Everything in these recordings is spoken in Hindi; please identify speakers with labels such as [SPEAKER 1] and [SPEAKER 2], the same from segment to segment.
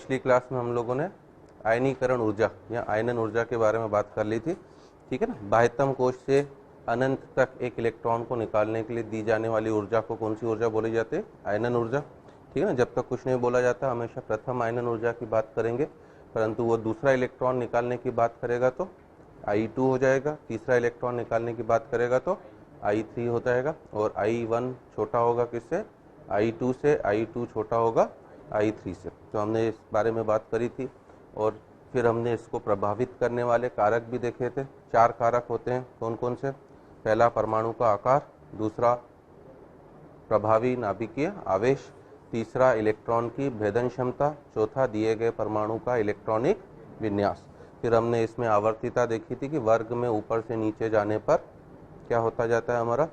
[SPEAKER 1] पिछली क्लास में हम लोगों ने आयनीकरण ऊर्जा या आयनन ऊर्जा के बारे में बात कर ली थी, ठीक है ना। बाह्यतम कोश से अनंत तक एक इलेक्ट्रॉन को निकालने के लिए दी जाने वाली ऊर्जा को कौन सी ऊर्जा बोली जाती है? आयनन ऊर्जा, ठीक है ना। जब तक कुछ नहीं बोला जाता हमेशा प्रथम आयनन ऊर्जा की बात करेंगे, परंतु वो दूसरा इलेक्ट्रॉन निकालने की बात करेगा तो I2 हो जाएगा, तीसरा इलेक्ट्रॉन निकालने की बात करेगा तो I3 हो जाएगा, और I1 छोटा होगा किससे? I2 से। I2 छोटा होगा I3 से। तो हमने इस बारे में बात करी थी, और फिर हमने इसको प्रभावित करने वाले कारक भी देखे थे। 4 कारक होते हैं, कौन कौन से? पहला परमाणु का आकार, दूसरा प्रभावी नाभिकीय आवेश, तीसरा इलेक्ट्रॉन की भेदन क्षमता, चौथा दिए गए परमाणु का इलेक्ट्रॉनिक विन्यास। फिर हमने इसमें आवर्तिता देखी थी कि वर्ग में ऊपर से नीचे जाने पर क्या होता जाता है? हमारा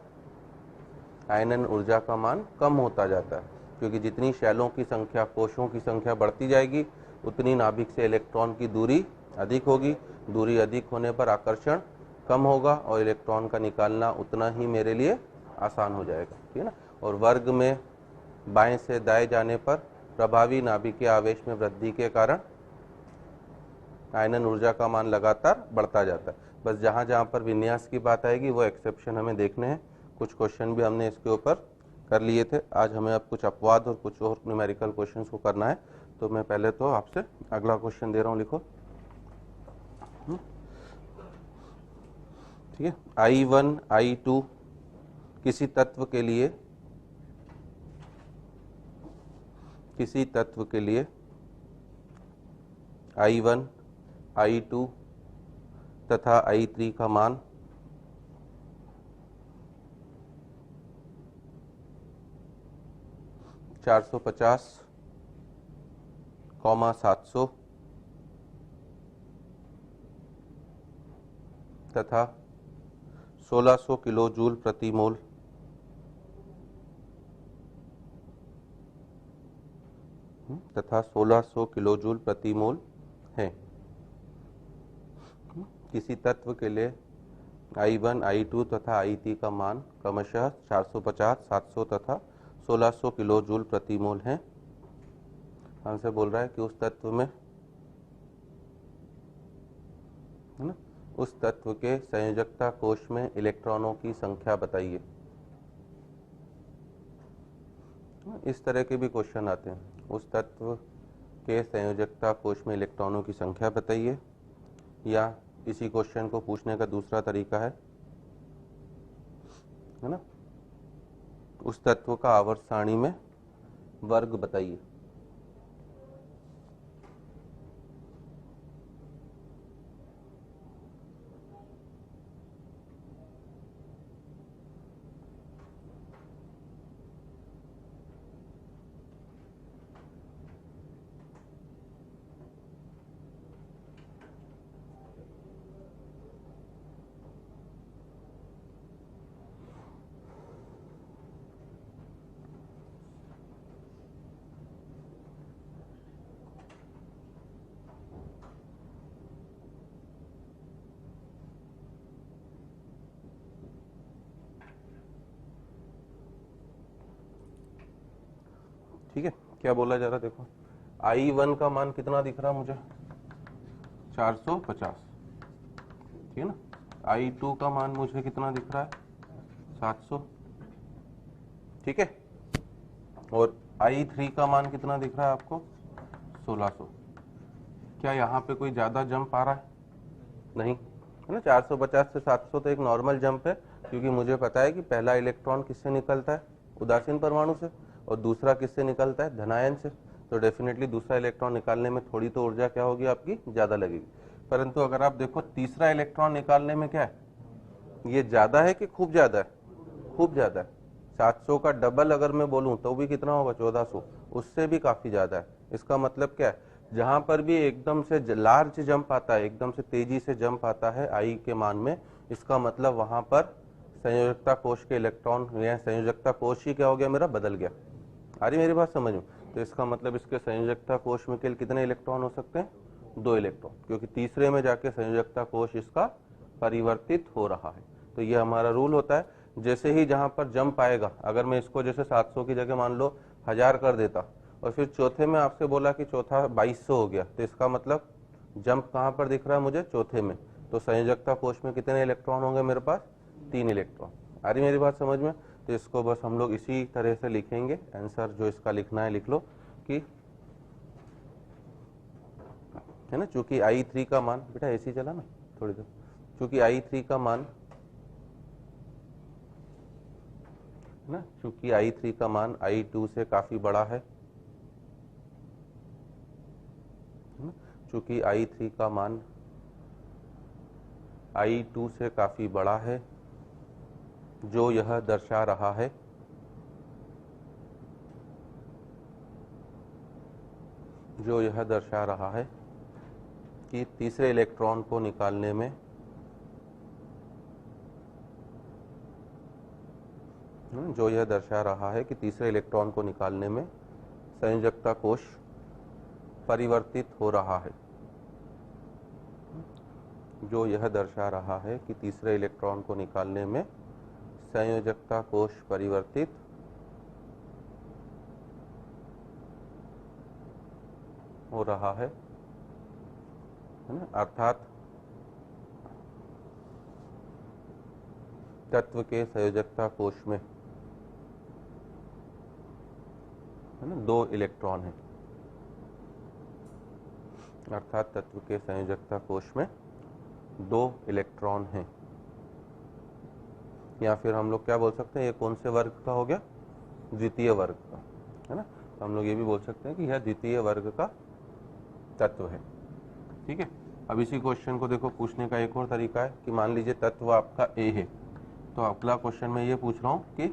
[SPEAKER 1] आयनन ऊर्जा का मान कम होता जाता है, क्योंकि जितनी शैलों की संख्या, कोशों की संख्या बढ़ती जाएगी उतनी नाभिक से इलेक्ट्रॉन की दूरी अधिक होगी। दूरी अधिक होने पर आकर्षण कम होगा और इलेक्ट्रॉन का निकालना उतना ही मेरे लिए आसान हो जाएगा, ठीक है ना। और वर्ग में बाएं से दाएं जाने पर प्रभावी नाभिकीय आवेश में वृद्धि के कारण आयनन ऊर्जा का मान लगातार बढ़ता जाता है। बस जहां जहां पर विन्यास की बात आएगी वो एक्सेप्शन हमें देखने हैं। कुछ क्वेश्चन भी हमने इसके ऊपर कर लिए थे। आज हमें अब कुछ अपवाद और कुछ और न्यूमेरिकल क्वेश्चंस को करना है। तो मैं पहले तो आपसे अगला क्वेश्चन दे रहा हूं, लिखो, ठीक है। I1 I2 किसी तत्व के लिए I1 I2 तथा I3 का मान 450, 700 तथा 1600 किलो जूल प्रति मोल तथा 1600 किलो जूल प्रति मोल है। किसी तत्व के लिए I1 I2 तथा I3 का मान क्रमशः 450, 700 तथा 1600 किलो जूल प्रति मोल है। हमसे बोल रहा है कि उस तत्व में, है ना, उस तत्व के संयोजकता कोश में इलेक्ट्रॉनों की संख्या बताइए। इस तरह के भी क्वेश्चन आते हैं, उस तत्व के संयोजकता कोश में इलेक्ट्रॉनों की संख्या बताइए। या इसी क्वेश्चन को पूछने का दूसरा तरीका है ना, उस तत्व का आवर्त सारणी में वर्ग बताइए। ठीक है, क्या बोला जा रहा है? देखो, I1 का मान कितना दिख रहा है मुझे? 450, ठीक है ना। I2 का मान मुझे कितना दिख रहा है? 700, ठीक है। और I3 का मान कितना दिख रहा है आपको? 1600। क्या यहाँ पे कोई ज्यादा जंप आ रहा है? नहीं, है ना। 450 से 700 तो एक नॉर्मल जंप है, क्योंकि मुझे पता है कि पहला इलेक्ट्रॉन किससे निकलता है? उदासीन परमाणु से, और दूसरा किससे निकलता है? धनायन से। तो डेफिनेटली दूसरा इलेक्ट्रॉन निकालने में थोड़ी तो ऊर्जा क्या होगी आपकी? ज्यादा लगेगी। परंतु अगर आप देखो तीसरा इलेक्ट्रॉन निकालने में क्या है, ये ज्यादा है कि खूब ज्यादा है? खूब ज्यादा है। 700 का डबल अगर मैं बोलूं तो भी कितना होगा? 1400, उससे भी काफी ज्यादा है। इसका मतलब क्या है, जहां पर भी एकदम से लार्ज जंप आता है, एकदम से तेजी से जंप आता है आई के मान में, इसका मतलब वहां पर संयोजकता कोश के इलेक्ट्रॉन या संयोजकता कोश ही क्या हो गया मेरा? बदल गया। आ रही मेरी बात समझ में? तो इसका मतलब इसके संयोजकता कोश में केवल कितने इलेक्ट्रॉन हो सकते हैं? 2 इलेक्ट्रॉन, क्योंकि तीसरे में जाके संयोजकता कोश इसका परिवर्तित हो रहा है। तो ये हमारा रूल होता है। जैसे ही जहां पर जंप आएगा, अगर मैं इसको जैसे 700 की जगह मान लो 1000 कर देता, और फिर चौथे में आपसे बोला कि चौथा 2200 हो गया, तो इसका मतलब जंप कहाँ पर दिख रहा है मुझे? चौथे में। तो संयोजकता कोश में कितने इलेक्ट्रॉन होंगे मेरे पास? 3 इलेक्ट्रॉन। आ रही मेरी बात समझ में? तो इसको बस हम लोग इसी तरह से लिखेंगे, आंसर जो इसका लिखना है लिख लो कि, है ना, चूंकि I3 का मान, बेटा ऐसे ही चला ना थोड़ी देर, चूंकि I3 का मान, ना, चूंकि I3 का मान I2 से काफी बड़ा है, चूंकि I3 का मान I2 से काफी बड़ा है, जो यह दर्शा रहा है कि तीसरे इलेक्ट्रॉन को निकालने में संयोजकता कोश परिवर्तित हो रहा है, जो यह दर्शा रहा है कि तीसरे इलेक्ट्रॉन को निकालने में संयोजकता कोश परिवर्तित हो रहा है ना, अर्थात तत्व के संयोजकता कोश में, है ना, 2 इलेक्ट्रॉन है, अर्थात तत्व के संयोजकता कोश में 2 इलेक्ट्रॉन हैं। या फिर हम लोग क्या बोल सकते हैं, ये कौन से वर्ग का हो गया? द्वितीय वर्ग का, है ना। तो हम लोग ये भी बोल सकते हैं कि यह द्वितीय वर्ग का तत्व है। ठीक है। अब इसी क्वेश्चन को देखो, पूछने का एक और तरीका है कि मान लीजिए तत्व आपका ए है, तो अगला क्वेश्चन में ये पूछ रहा हूँ कि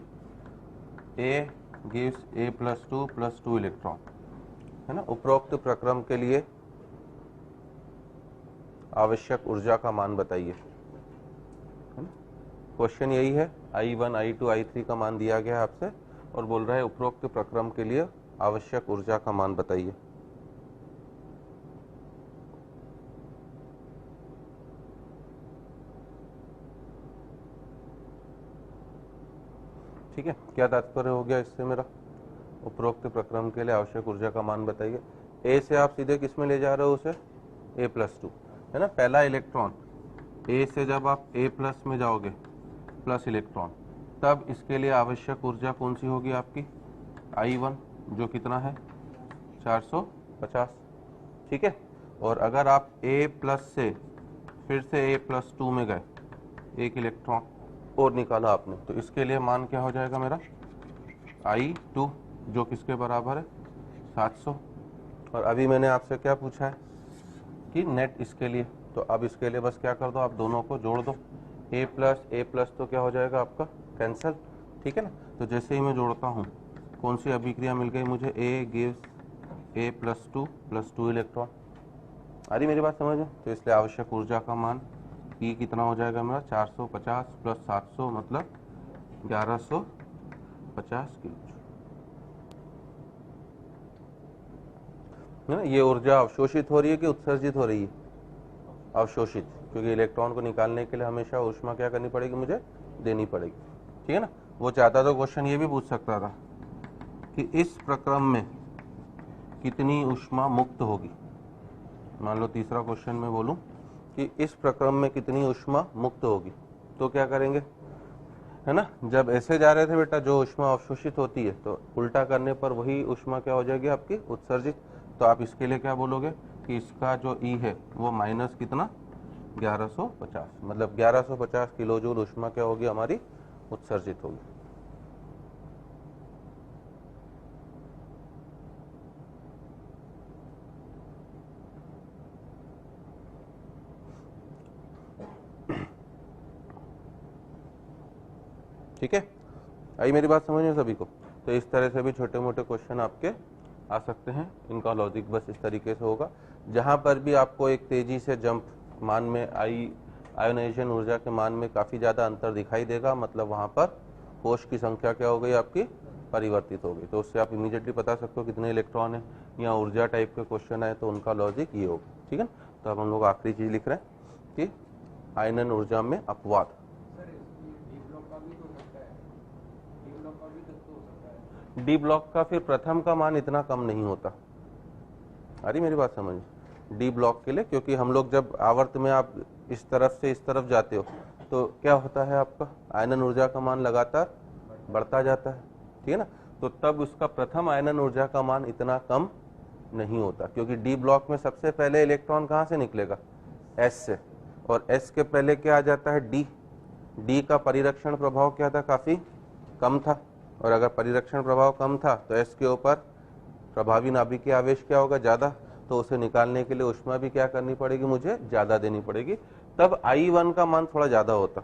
[SPEAKER 1] ए गिव्स A+2 इलेक्ट्रॉन, है ना। उपरोक्त प्रक्रम के लिए आवश्यक ऊर्जा का मान बताइए, है ना। क्वेश्चन यही है, I1 I2 I3 का मान दिया गया है आपसे और बोल रहा है उपरोक्त प्रक्रम के लिए आवश्यक ऊर्जा का मान बताइए। ठीक है, क्या तात्पर्य हो गया इससे मेरा? उपरोक्त प्रक्रम के लिए आवश्यक ऊर्जा का मान बताइए। ए से आप सीधे किस में ले जा रहे हो उसे? A+2, है ना। पहला इलेक्ट्रॉन ए से जब आप A+ में जाओगे, प्लस इलेक्ट्रॉन, तब इसके लिए आवश्यक ऊर्जा कौन सी होगी आपकी? I1, जो कितना है? 450। ठीक है। और अगर आप A+ से फिर से A+2 में गए, 1 इलेक्ट्रॉन और निकाला आपने, तो इसके लिए मान क्या हो जाएगा मेरा? I2, जो किसके बराबर है? 700। और अभी मैंने आपसे क्या पूछा है कि नेट इसके लिए, तो अब इसके लिए बस क्या कर दो, आप दोनों को जोड़ दो। A+, तो क्या हो जाएगा आपका? कैंसल। ठीक है ना। तो जैसे ही मैं जोड़ता हूँ, कौन सी अभिक्रिया मिल गई मुझे? A gives A+2 electron. आ रही मेरी बात समझ में? तो इसलिए आवश्यक ऊर्जा का मान E कितना हो जाएगा मेरा? 450 + 700 मतलब 1150 किलो। है ना। ये ऊर्जा अवशोषित हो रही है कि उत्सर्जित हो रही है? अवशोषित, क्योंकि इलेक्ट्रॉन को निकालने के लिए हमेशा ऊष्मा क्या करनी पड़ेगी मुझे? देनी पड़ेगी। ठीक है ना। वो चाहता तो क्वेश्चन ये भी पूछ सकता था कि इस प्रक्रम में कितनी ऊष्मा मुक्त होगी। मान लो तीसरा क्वेश्चन में बोलूं कि इस प्रक्रम में कितनी ऊष्मा मुक्त होगी, तो क्या करेंगे, है ना। जब ऐसे जा रहे थे बेटा, जो ऊष्मा अवशोषित होती है, तो उल्टा करने पर वही ऊष्मा क्या हो जाएगी आपकी? उत्सर्जित। तो आप इसके लिए क्या बोलोगे कि इसका जो E है वो माइनस कितना? 1150, मतलब 1150 किलो जूल ऊष्मा क्या होगी हमारी? उत्सर्जित होगी। ठीक है, आई मेरी बात समझ में सभी को? तो इस तरह से भी छोटे मोटे क्वेश्चन आपके आ सकते हैं। इनका लॉजिक बस इस तरीके से होगा, जहां पर भी आपको एक तेजी से जंप मान में आयोनाइजेशन ऊर्जा के मान में काफ़ी ज़्यादा अंतर दिखाई देगा, मतलब वहां पर कोश की संख्या क्या हो गई आपकी? परिवर्तित हो गई। तो उससे आप इमीडिएटली बता सकते हो कितने इलेक्ट्रॉन है, या ऊर्जा टाइप के क्वेश्चन है तो उनका लॉजिक ये होगा। ठीक है। तो अब हम लोग आखिरी चीज़ लिख रहे हैं कि आयनन ऊर्जा में अपवाद। डी ब्लॉक का फिर प्रथम का मान इतना कम नहीं होता। आ रही मेरी बात समझ? डी ब्लॉक के लिए, क्योंकि हम लोग जब आवर्त में आप इस तरफ से इस तरफ जाते हो तो क्या होता है, आपका आयनन ऊर्जा का मान लगातार बढ़ता जाता है, ठीक है ना। तो तब उसका प्रथम आयनन ऊर्जा का मान इतना कम नहीं होता, क्योंकि डी ब्लॉक में सबसे पहले इलेक्ट्रॉन कहाँ से निकलेगा, एस से, और एस के पहले क्या आ जाता है, डी। डी का परिरक्षण प्रभाव क्या था, काफी कम था, और अगर परिरक्षण प्रभाव कम था तो एस के ऊपर प्रभावी नाभिकीय आवेश क्या होगा, ज्यादा। तो उसे निकालने के लिए ऊष्मा भी क्या करनी पड़ेगी, मुझे ज्यादा देनी पड़ेगी, तब I1 का मान थोड़ा ज्यादा होता।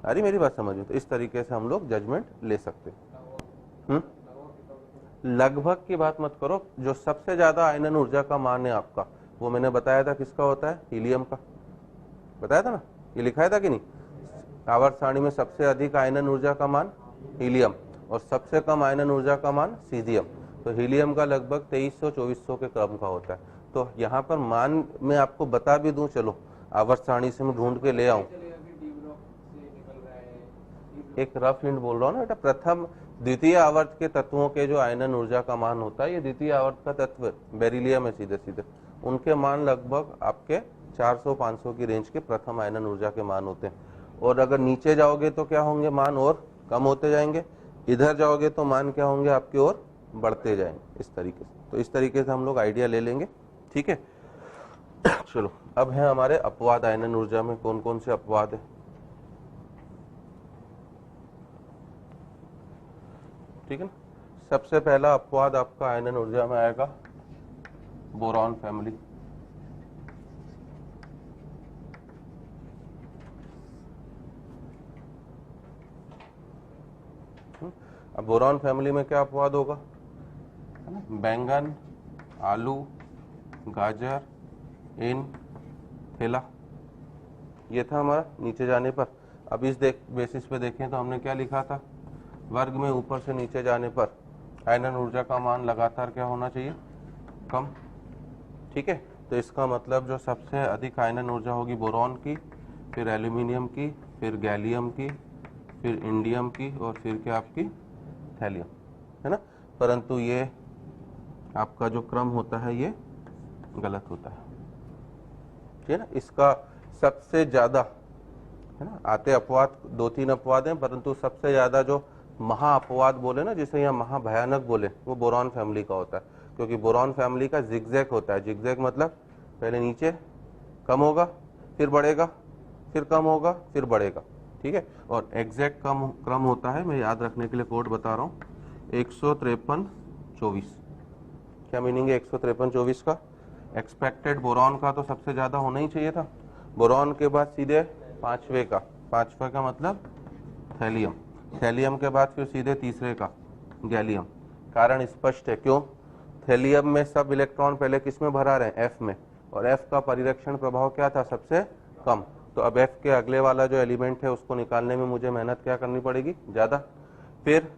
[SPEAKER 1] अरे मेरी बात समझ में, तो इस तरीके से हम लोग जजमेंट ले सकते। लगभग की बात मत करो, जो सबसे ज्यादा आयनन ऊर्जा का मान है आपका, वो मैंने बताया था किसका होता है, हीलियम का, बताया था ना, ये लिखाया था कि नहीं। आवर्त सारणी में सबसे अधिक आयनन ऊर्जा का मान हीलियम, और सबसे कम आयनन ऊर्जा का मान सीजियम। तो हीलियम का लगभग 2300-2400 के क्रम का होता है। तो यहाँ पर मान मैं आपको बता भी दूं, चलो आवर्त सारणी से मैं ढूंढ के ले आऊं। एक रफ हिंट बोल रहा हूँ ना बेटा, प्रथम द्वितीय आवर्त के तत्वों के जो आयनन ऊर्जा का मान होता है, ये द्वितीय आवर्त का तत्व बेरिलियम है, सीधे सीधे उनके मान लगभग आपके 400-500 की रेंज के प्रथम आयनन ऊर्जा के मान होते हैं। और अगर नीचे जाओगे तो क्या होंगे, मान और कम होते जाएंगे, इधर जाओगे तो मान क्या होंगे, आपकी ओर बढ़ते जाएंगे, इस तरीके से। तो इस तरीके से हम लोग आइडिया ले लेंगे, ठीक है। चलो अब है हमारे अपवाद। आयनन ऊर्जा में कौन कौन से अपवाद है, ठीक है ना। सबसे पहला अपवाद आपका आयनन ऊर्जा में आएगा बोरॉन फैमिली। अब बोरॉन फैमिली में क्या अपवाद होगा, है ना, बैंगन, आलू, गाजर, इन, थेला, ये था हमारा नीचे जाने पर। अब इस बेसिस पे देखें तो हमने क्या लिखा था, वर्ग में ऊपर से नीचे जाने पर आयनन ऊर्जा का मान लगातार क्या होना चाहिए, कम, ठीक है। तो इसका मतलब जो सबसे अधिक आयनन ऊर्जा होगी बोरॉन की, फिर एल्यूमिनियम की, फिर गैलियम की, फिर इंडियम की, और फिर क्या आपकी थैलियम, है ना। परंतु ये आपका जो क्रम होता है ये गलत होता है, ठीक है ना। इसका सबसे ज्यादा, है ना, आते अपवाद 2-3 अपवाद हैं, परंतु सबसे ज्यादा जो महा अपवाद बोले ना, जिसे यहाँ महाभयानक बोले, वो बोरॉन फैमिली का होता है। क्योंकि बोरॉन फैमिली का जिगजैग होता है। जिगजैग मतलब पहले नीचे कम होगा, फिर बढ़ेगा, फिर कम होगा, फिर बढ़ेगा, ठीक है। और एग्जैक्ट क्रम होता है, मैं याद रखने के लिए कोड बता रहा हूँ, 153-24। क्या मीनिंग है 153-24 का, एक्सपेक्टेड बोरॉन का तो सबसे ज्यादा होना ही चाहिए था, बोरॉन के बाद सीधे पांचवे का मतलब थैलियम, थैलियम के बाद फिर सीधे तीसरे का गैलियम। कारण स्पष्ट है, क्यों, थैलियम में सब इलेक्ट्रॉन पहले किस में भरा रहे हैं, एफ में, और एफ का परिरक्षण प्रभाव क्या था, सबसे कम। तो अब एफ के अगले वाला जो एलिमेंट है उसको निकालने में मुझे मेहनत क्या करनी पड़ेगी, ज्यादा। फिर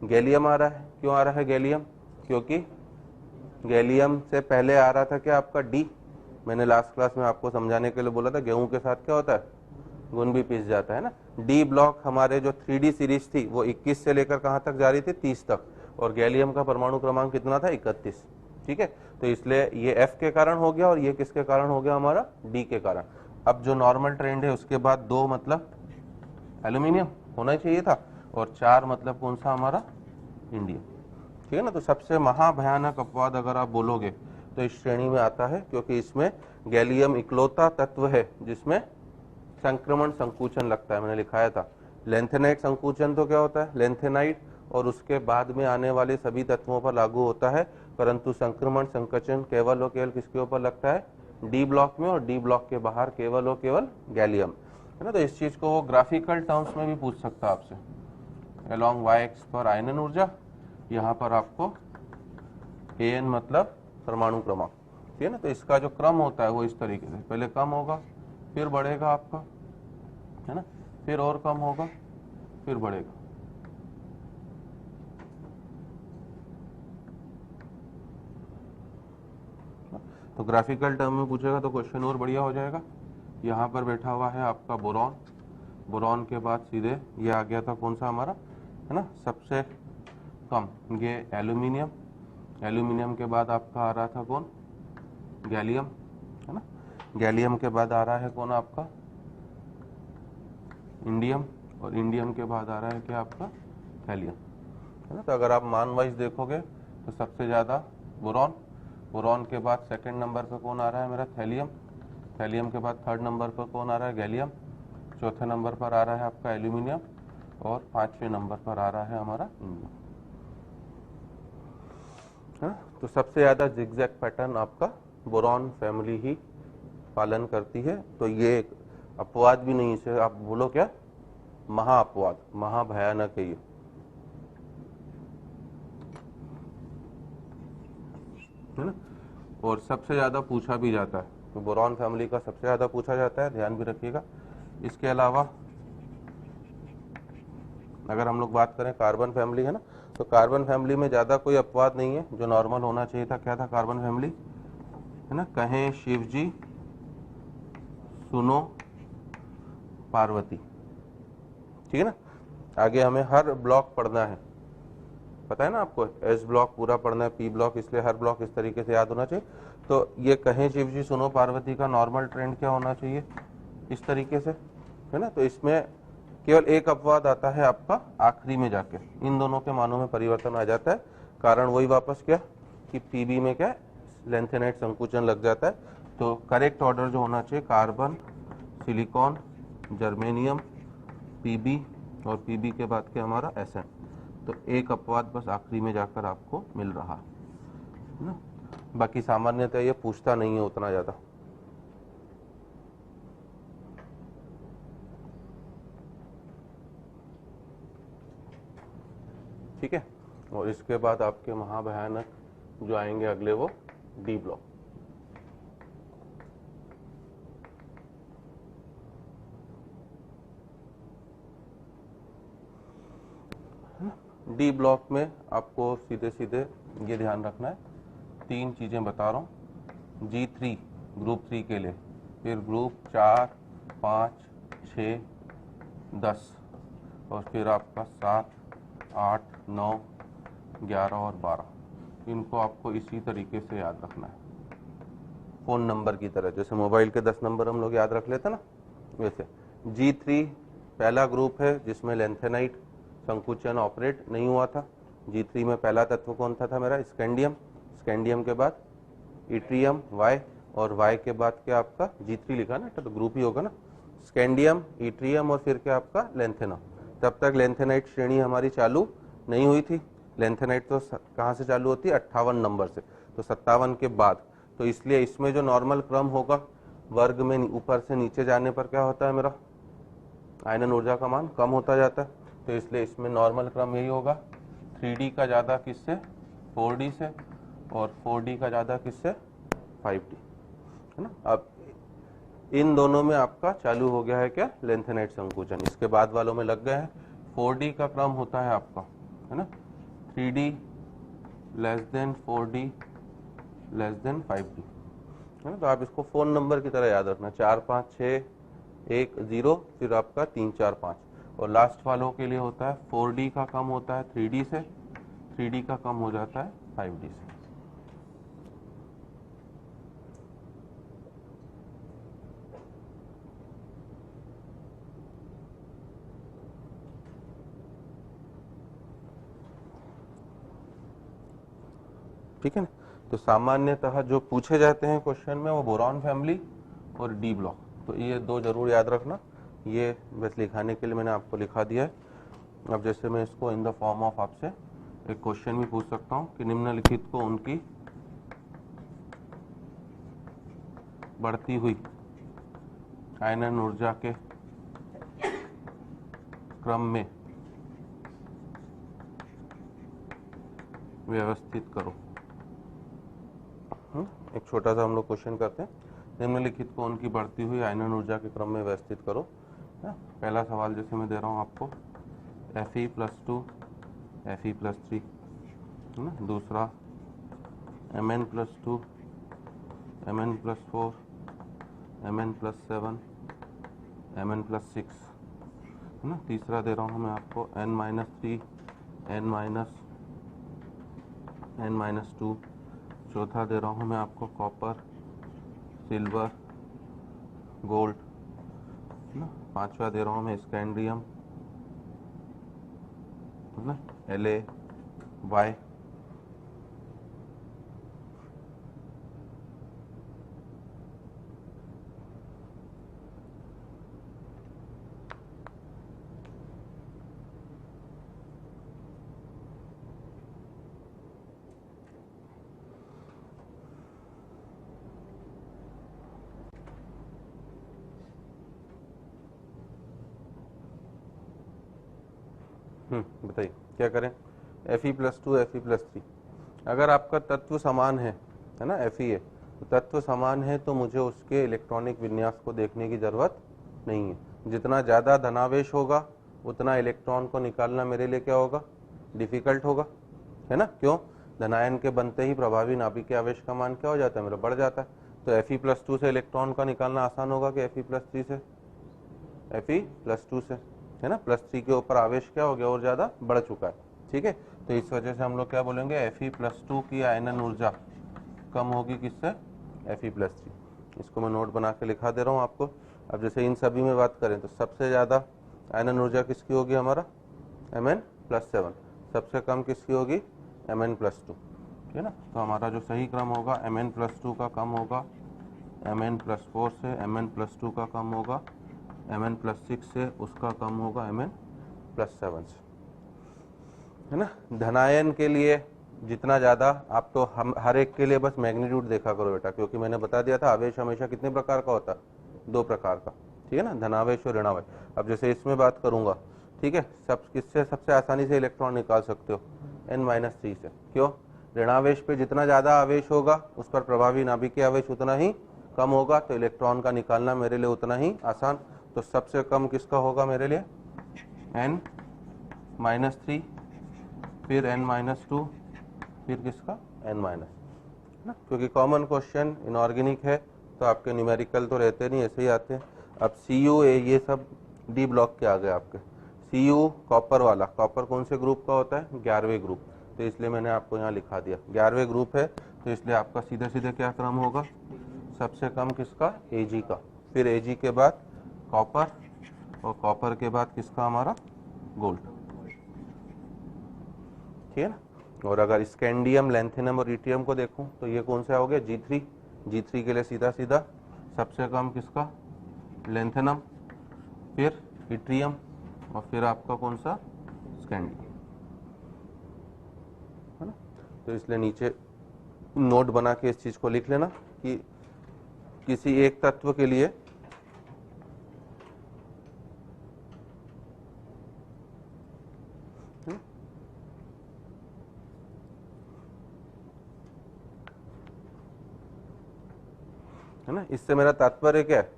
[SPEAKER 1] गैलियम आ रहा है, क्यों आ रहा है गैलियम, क्योंकि गैलियम से पहले आ रहा था क्या, आपका डी। मैंने लास्ट क्लास में आपको समझाने के लिए बोला था, गेहूं के साथ क्या होता है, गुण भी पिस जाता है ना। डी ब्लॉक हमारे जो 3D सीरीज थी वो 21 से लेकर कहां तक जा रही थी, 30 तक, और गैलियम का परमाणु क्रमांक कितना था, 31, ठीक है। तो इसलिए ये एफ के कारण हो गया, और ये किसके कारण हो गया, हमारा डी के कारण। अब जो नॉर्मल ट्रेंड है उसके बाद 2 मतलब एल्यूमिनियम होना ही चाहिए था, और 4 मतलब कौन सा, हमारा इंडियम, ठीक है ना। तो सबसे महाभयानक अपवाद अगर आप बोलोगे तो इस श्रेणी में आता है, क्योंकि इसमें गैलियम इकलौता तत्व है जिसमें संक्रमण संकुचन लगता है। मैंने लिखाया था लेंथेनाइट संकुचन तो क्या होता है, लेंथेनाइट, और उसके बाद में आने वाले सभी तत्वों पर लागू होता है, परंतु संक्रमण संकुचन केवल और केवल किसके ऊपर लगता है, डी ब्लॉक में, और डी ब्लॉक के बाहर केवल और केवल गैलियम, है ना। तो इस चीज को वो ग्राफिकल टर्म्स में भी पूछ सकता है आपसे। अलोंग वाई एक्स पर आयनन ऊर्जा, यहाँ पर आपको एन मतलब परमाणु क्रमांक, ठीक है ना। तो इसका जो क्रम होता है वो इस तरीके से, पहले कम होगा, फिर बढ़ेगा आपका, है ना, फिर और कम होगा, फिर बढ़ेगा। तो ग्राफिकल टर्म में पूछेगा तो क्वेश्चन और बढ़िया हो जाएगा। यहाँ पर बैठा हुआ है आपका बोरॉन, बोरॉन के बाद सीधे ये आ गया था कौन सा हमारा, है ना, सबसे कम, ये एल्यूमिनियम, एल्यूमिनियम के बाद आपका आ रहा था कौन, गैलियम, है ना। गैलियम के बाद आ रहा है कौन आपका, इंडियम, और इंडियम के बाद आ रहा है क्या आपका, थैलियम, है ना। तो अगर आप मान वाइज देखोगे तो सबसे ज़्यादा बोरॉन, बोरॉन के बाद सेकंड नंबर पर कौन आ रहा है मेरा, थैलियम, थैलियम के बाद थर्ड नंबर पर कौन आ रहा है, गैलियम, चौथे नंबर पर आ रहा है आपका एल्यूमिनियम, और पांचवें नंबर पर आ रहा है हमारा इंडियम, है ना। तो सबसे ज़्यादा जिगजैग पैटर्न आपका बोरॉन फैमिली ही पालन करती है। तो ये एक अपवाद भी नहीं, इसे आप बोलो क्या, महा अपवाद, महाभयानक है ये, है ना। और सबसे ज़्यादा पूछा भी जाता है, तो बोरॉन फैमिली का सबसे ज़्यादा पूछा जाता है, ध्यान भी रखिएगा। इसके अलावा अगर हम लोग बात करें कार्बन फैमिली, है ना, तो कार्बन फैमिली में ज़्यादा कोई अपवाद नहीं है, जो नॉर्मल होना चाहिए था। क्या था कार्बन फैमिली, है ना, कहें शिव जी, सुनो पार्वती, ठीक है ना। आगे हमें हर ब्लॉक पढ़ना है, पता है ना आपको, एस ब्लॉक पूरा पढ़ना है, पी ब्लॉक, इसलिए हर ब्लॉक इस तरीके से याद होना चाहिए। तो ये कहें शिव जी सुनो पार्वती का नॉर्मल ट्रेंड क्या होना चाहिए, इस तरीके से, है ना। तो इसमें केवल एक अपवाद आता है आपका आखिरी में जाके, इन दोनों के मानों में परिवर्तन आ जाता है। कारण वही वापस क्या कि पीबी में क्या लेंथेनाइट संकुचन लग जाता है। तो करेक्ट ऑर्डर जो होना चाहिए, कार्बन, सिलिकॉन, जर्मेनियम, पीबी, और पीबी के बाद क्या हमारा एसएन। तो एक अपवाद बस आखिरी में जाकर आपको मिल रहा है ना। बाकी सामान्यतः ये पूछता नहीं है उतना ज़्यादा। ठीक है, और इसके बाद आपके महाभयानक जो आएंगे अगले, वो डी ब्लॉक। डी ब्लॉक में आपको सीधे सीधे ये ध्यान रखना है, तीन चीज़ें बता रहा हूँ। G3 ग्रुप 3 के लिए, फिर ग्रुप 4, 5, 6, 10, और फिर आपका 7, 8, 9, 11 और 12। इनको आपको इसी तरीके से याद रखना है, फ़ोन नंबर की तरह, जैसे मोबाइल के 10 नंबर हम लोग याद रख लेते ना, वैसे। G3 पहला ग्रुप है जिसमें लेंथेनाइट संकुचन ऑपरेट नहीं हुआ था। G3 में पहला तत्व कौन था मेरा, स्कैंडियम, स्कैंडियम के बाद इट्रियम Y, और Y के बाद क्या आपका G3 लिखा ना, तो ग्रुप ही होगा ना, स्कैंडियम, इट्रियम, और फिर क्या आपका लेंथेना। तब तक लेंथेनाइट श्रेणी हमारी चालू नहीं हुई थी। लेंथेनाइट तो कहाँ से चालू होती है, 58 नंबर से, तो 57 के बाद। तो इसलिए इसमें जो नॉर्मल क्रम होगा, वर्ग में ऊपर से नीचे जाने पर क्या होता है मेरा, आयनन ऊर्जा का मान कम होता जाता है। तो इसलिए इसमें नॉर्मल क्रम यही होगा, 3D का ज़्यादा किससे, 4D से, और 4D का ज़्यादा किससे, 5D, है ना। अब इन दोनों में आपका चालू हो गया है क्या, लेंथेनाइट संकुचन। इसके बाद वालों में लग गए हैं। 4D का क्रम होता है आपका, है ना, 3D less than 4D less than 5D, है ना। तो आप इसको फ़ोन नंबर की तरह याद रखना, 4, 5, 6, 1, 0, फिर आपका 3, 4, 5, और लास्ट वालों के लिए होता है 4D का कम होता है 3D से, 3D का कम हो जाता है 5D से। ठीक है ना। तो सामान्यतः जो पूछे जाते हैं क्वेश्चन में, वो बोरॉन फैमिली और डी ब्लॉक, तो ये दो जरूर याद रखना। ये बस लिखाने के लिए मैंने आपको लिखा दिया है। अब जैसे मैं इसको इन द फॉर्म ऑफ आपसे एक क्वेश्चन भी पूछ सकता हूँ कि निम्नलिखित को उनकी बढ़ती हुई आयनन ऊर्जा के क्रम में व्यवस्थित करो। एक छोटा सा हम लोग क्वेश्चन करते हैं, निम्नलिखित को उनकी बढ़ती हुई आयनन ऊर्जा के क्रम में व्यवस्थित करो। पहला सवाल जैसे मैं दे रहा हूँ आपको, Fe+2 Fe+3, है ना। दूसरा Mn+2 Mn+4 Mn+7 Mn+6, है ना। तीसरा दे रहा हूँ मैं आपको N-3 N-, N-2। चौथा दे रहा हूँ मैं आपको कॉपर, सिल्वर, गोल्ड, है ना। पांचवा दे रहा हूँ मैं स्कैंडियम, है ना, La, Y। बताइए क्या करें। Fe+2 Fe+3, अगर आपका तत्व समान है ना, Fe है, तो तत्व समान है तो मुझे उसके इलेक्ट्रॉनिक विन्यास को देखने की जरूरत नहीं है। जितना ज़्यादा धनावेश होगा उतना इलेक्ट्रॉन को निकालना मेरे लिए क्या होगा, डिफिकल्ट होगा, है ना। क्यों, धनायन के बनते ही प्रभावी नाभिकीय आवेश का मान क्या हो जाता है, मेरा बढ़ जाता है। तो Fe+2 से इलेक्ट्रॉन का निकालना आसान होगा कि Fe+3 से, Fe+2 से, है ना। +3 के ऊपर आवेश क्या हो गया, और ज़्यादा बढ़ चुका है, ठीक है। तो इस वजह से हम लोग क्या बोलेंगे, Fe+2 की आयनन ऊर्जा कम होगी किससे, Fe+3। इसको मैं नोट बना के लिखा दे रहा हूँ आपको। अब जैसे इन सभी में बात करें तो सबसे ज़्यादा आयनन ऊर्जा किसकी होगी, हमारा Mn+7। सबसे कम किसकी होगी, Mn+2, ठीक है ना। तो हमारा जो सही क्रम होगा, Mn+2 का कम होगा Mn+4 से, Mn+2 का कम होगा Mn+6 से, उसका कम होगा Mn+7 से, है ना। धनायन के लिए जितना ज़्यादा, आप तो हम हर एक के लिए बस मैग्नीट्यूड देखा करो बेटा, क्योंकि मैंने बता दिया था आवेश हमेशा कितने प्रकार का होता है, दो प्रकार का, ठीक है ना, धनावेश और ऋणावेश। अब जैसे इसमें बात करूंगा, ठीक है, सब किससे सबसे आसानी से इलेक्ट्रॉन निकाल सकते हो, N-3 से। क्यों, ऋणावेश पे जितना ज़्यादा आवेश होगा उस पर प्रभावी नाभिकीय आवेश उतना ही कम होगा, तो इलेक्ट्रॉन का निकालना मेरे लिए उतना ही आसान। तो सबसे कम किसका होगा मेरे लिए, N-3, फिर N-2, फिर किसका, N-, ना, क्योंकि कॉमन क्वेश्चन इनऑर्गेनिक है तो आपके न्यूमेरिकल तो रहते नहीं, ऐसे ही आते हैं। अब Cu ये सब डी ब्लॉक के आ गए आपके। Cu कॉपर वाला, कॉपर कौन से ग्रुप का होता है, 11वें ग्रुप, तो इसलिए मैंने आपको यहाँ लिखा दिया 11वें ग्रुप है, तो इसलिए आपका सीधे सीधे क्या क्रम होगा, सबसे कम किसका, Ag का, फिर Ag के बाद कॉपर, और कॉपर के बाद किसका, हमारा गोल्ड, ठीक है ना। और अगर स्कैंडियम, लैंथेनम और इट्रियम को देखूं तो ये कौन सा हो गया, G3। G3 के लिए सीधा सीधा सबसे कम किसका, लैंथेनम, फिर इट्रियम, और फिर आपका कौन सा, स्कैंडियम, है ना। तो इसलिए नीचे नोट बना के इस चीज को लिख लेना कि किसी एक तत्व के लिए है ना। इससे मेरा तात्पर्य क्या है,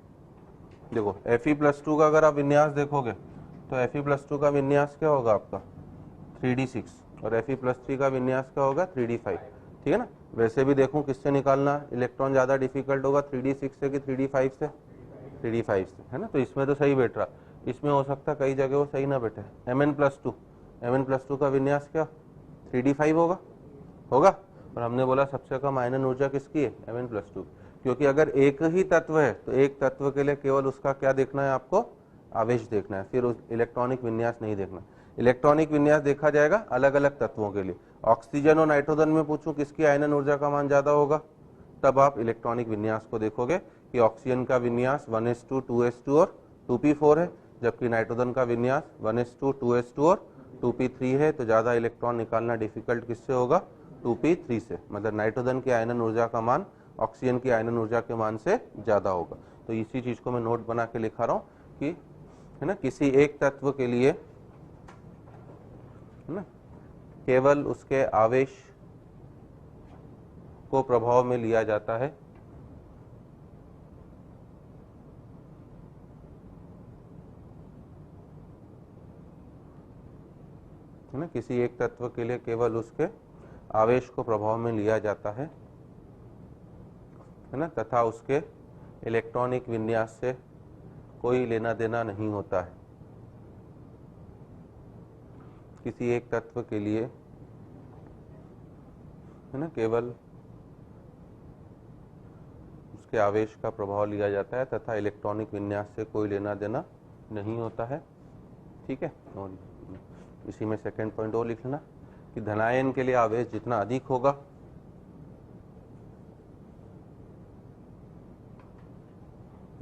[SPEAKER 1] देखो Fe+2 का अगर आप विन्यास देखोगे तो Fe+2 का विन्यास क्या होगा आपका 3d6, और Fe+3 का विन्यास क्या होगा 3d5, ठीक है ना। वैसे भी देखूं किससे निकालना इलेक्ट्रॉन ज़्यादा डिफिकल्ट होगा, 3d6 से कि 3d5 से, 3d5 से, है ना। तो इसमें तो सही बैठ रहा, इसमें हो सकता कई जगह वो सही ना बैठे। Mn+2 का विन्यास क्या 3d5 होगा, और हमने बोला सबसे कम आयनन ऊर्जा किसकी है, Mn+2, क्योंकि अगर एक ही तत्व है तो एक तत्व के लिए केवल उसका क्या देखना है, आपको आवेश देखना है, फिर उस इलेक्ट्रॉनिक विन्यास नहीं देखना। इलेक्ट्रॉनिक विन्यास देखा जाएगा अलग अलग तत्वों के लिए। ऑक्सीजन और नाइट्रोजन में पूछूं किसकी आयनन ऊर्जा का मान ज्यादा होगा, तब आप इलेक्ट्रॉनिक विन्यास को देखोगे कि ऑक्सीजन का विन्यास 1s2 2s2 और 2p4 है, जबकि नाइट्रोजन का विन्यास 1s2 2s2 और 2p3 है। तो ज्यादा इलेक्ट्रॉन निकालना डिफिकल्ट किससे होगा, 2p3 से, मतलब नाइट्रोजन की आयनन ऊर्जा का मान ऑक्सीजन की आयनन ऊर्जा के मान से ज्यादा होगा। तो इसी चीज को मैं नोट बना के लिखा रहा हूँ कि, है ना, किसी एक तत्व के लिए, है ना, केवल उसके आवेश को प्रभाव में लिया जाता है, है ना, किसी एक तत्व के लिए केवल उसके आवेश को प्रभाव में लिया जाता है ना, तथा उसके इलेक्ट्रॉनिक विन्यास से कोई लेना देना नहीं होता है। किसी एक तत्व के लिए है ना, केवल उसके आवेश का प्रभाव लिया जाता है तथा इलेक्ट्रॉनिक विन्यास से कोई लेना देना नहीं होता है। ठीक है, और इसी में सेकंड पॉइंट और लिख लेना कि धनायन के लिए आवेश जितना अधिक होगा,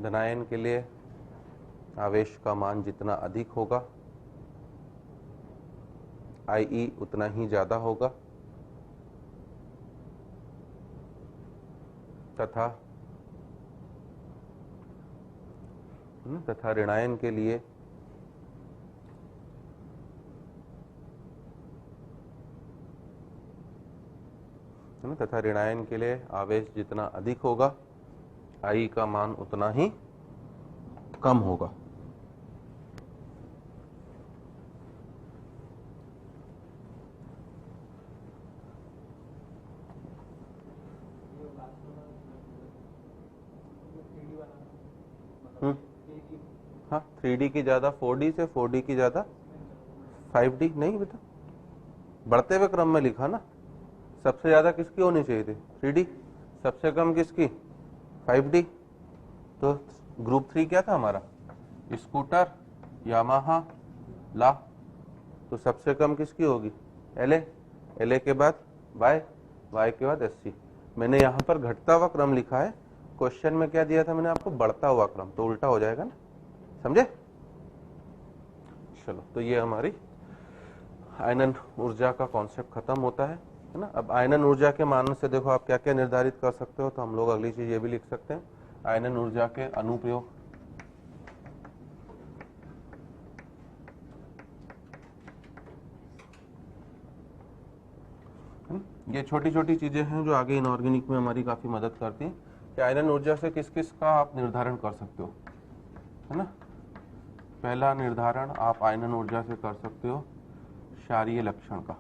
[SPEAKER 1] धनायन के लिए आवेश का मान जितना अधिक होगा, IE उतना ही ज्यादा होगा, तथा ऋणायन के लिए तथा ऋणायन के लिए आवेश जितना अधिक होगा, I का मान उतना ही कम होगा। हाँ, 3D की ज्यादा 4D से, 4D की ज्यादा 5D नहीं बेटा, बढ़ते हुए क्रम में लिखा ना। सबसे ज्यादा किसकी होनी चाहिए थी? 3D। सबसे कम किसकी? 5D। तो ग्रुप 3 क्या था हमारा? स्कूटर, यामाहा, ला। तो सबसे कम किसकी होगी? LA। LA के बाद Y, Y के बाद SC। मैंने यहाँ पर घटता हुआ क्रम लिखा है, क्वेश्चन में क्या दिया था मैंने आपको? बढ़ता हुआ क्रम, तो उल्टा हो जाएगा ना, समझे? चलो, तो ये हमारी आयनन ऊर्जा का कॉन्सेप्ट खत्म होता है ना। अब आयनन ऊर्जा के मान से देखो आप क्या क्या निर्धारित कर सकते हो, तो हम लोग अगली चीज ये भी लिख सकते हैं, आयनन ऊर्जा के अनुप्रयोग। ये छोटी छोटी चीजें हैं जो आगे इनऑर्गेनिक में हमारी काफी मदद करती हैं कि आयनन ऊर्जा से किस किस का आप निर्धारण कर सकते हो, है ना। पहला निर्धारण आप आयनन ऊर्जा से कर सकते हो क्षारीय लक्षण का,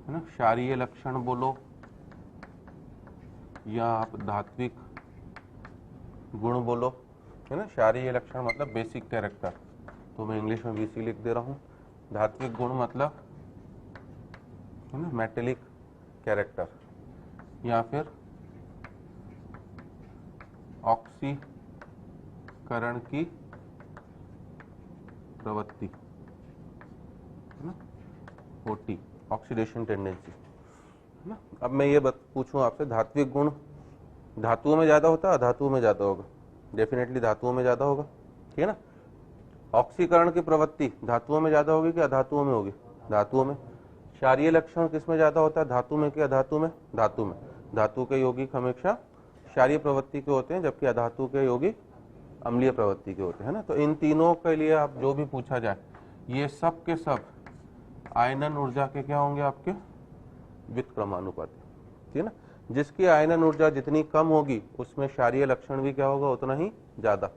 [SPEAKER 1] है ना। क्षारीय लक्षण बोलो या आप धात्विक गुण बोलो, है ना। क्षारीय लक्षण मतलब बेसिक कैरेक्टर, तो मैं इंग्लिश में BC लिख दे रहा हूँ। धात्विक गुण मतलब, है ना, मेटेलिक कैरेक्टर, या फिर ऑक्सीकरण की प्रवृत्ति, है ना, OT, ऑक्सीडेशन टेंडेंसी, है ना। अब मैं ये पूछूं आपसे, धात्विक गुण धातुओं में ज्यादा होता है, अधातुओं में ज्यादा होगा? डेफिनेटली धातुओं में ज्यादा होगा, ठीक है ना। ऑक्सीकरण की प्रवृत्ति धातुओं में ज्यादा होगी कि अधातुओं में होगी? धातुओं में। क्षारीय लक्षण किस में ज्यादा होता है, धातु में कि अधातु में? धातु में। धातु के यौगिक हमेशा क्षारीय प्रवृत्ति के होते हैं, जबकि अधातु के यौगिक अम्लीय प्रवृत्ति के होते हैं ना। तो इन तीनों के लिए आप जो भी पूछा जाए, ये सब के सब आयनन ऊर्जा के क्या होंगे? आपके व्युत्क्रमानुपाती, ठीक है ना। जिसकी आयनन ऊर्जा जितनी कम होगी उसमें क्षारीय लक्षण भी क्या होगा? उतना ही ज्यादा।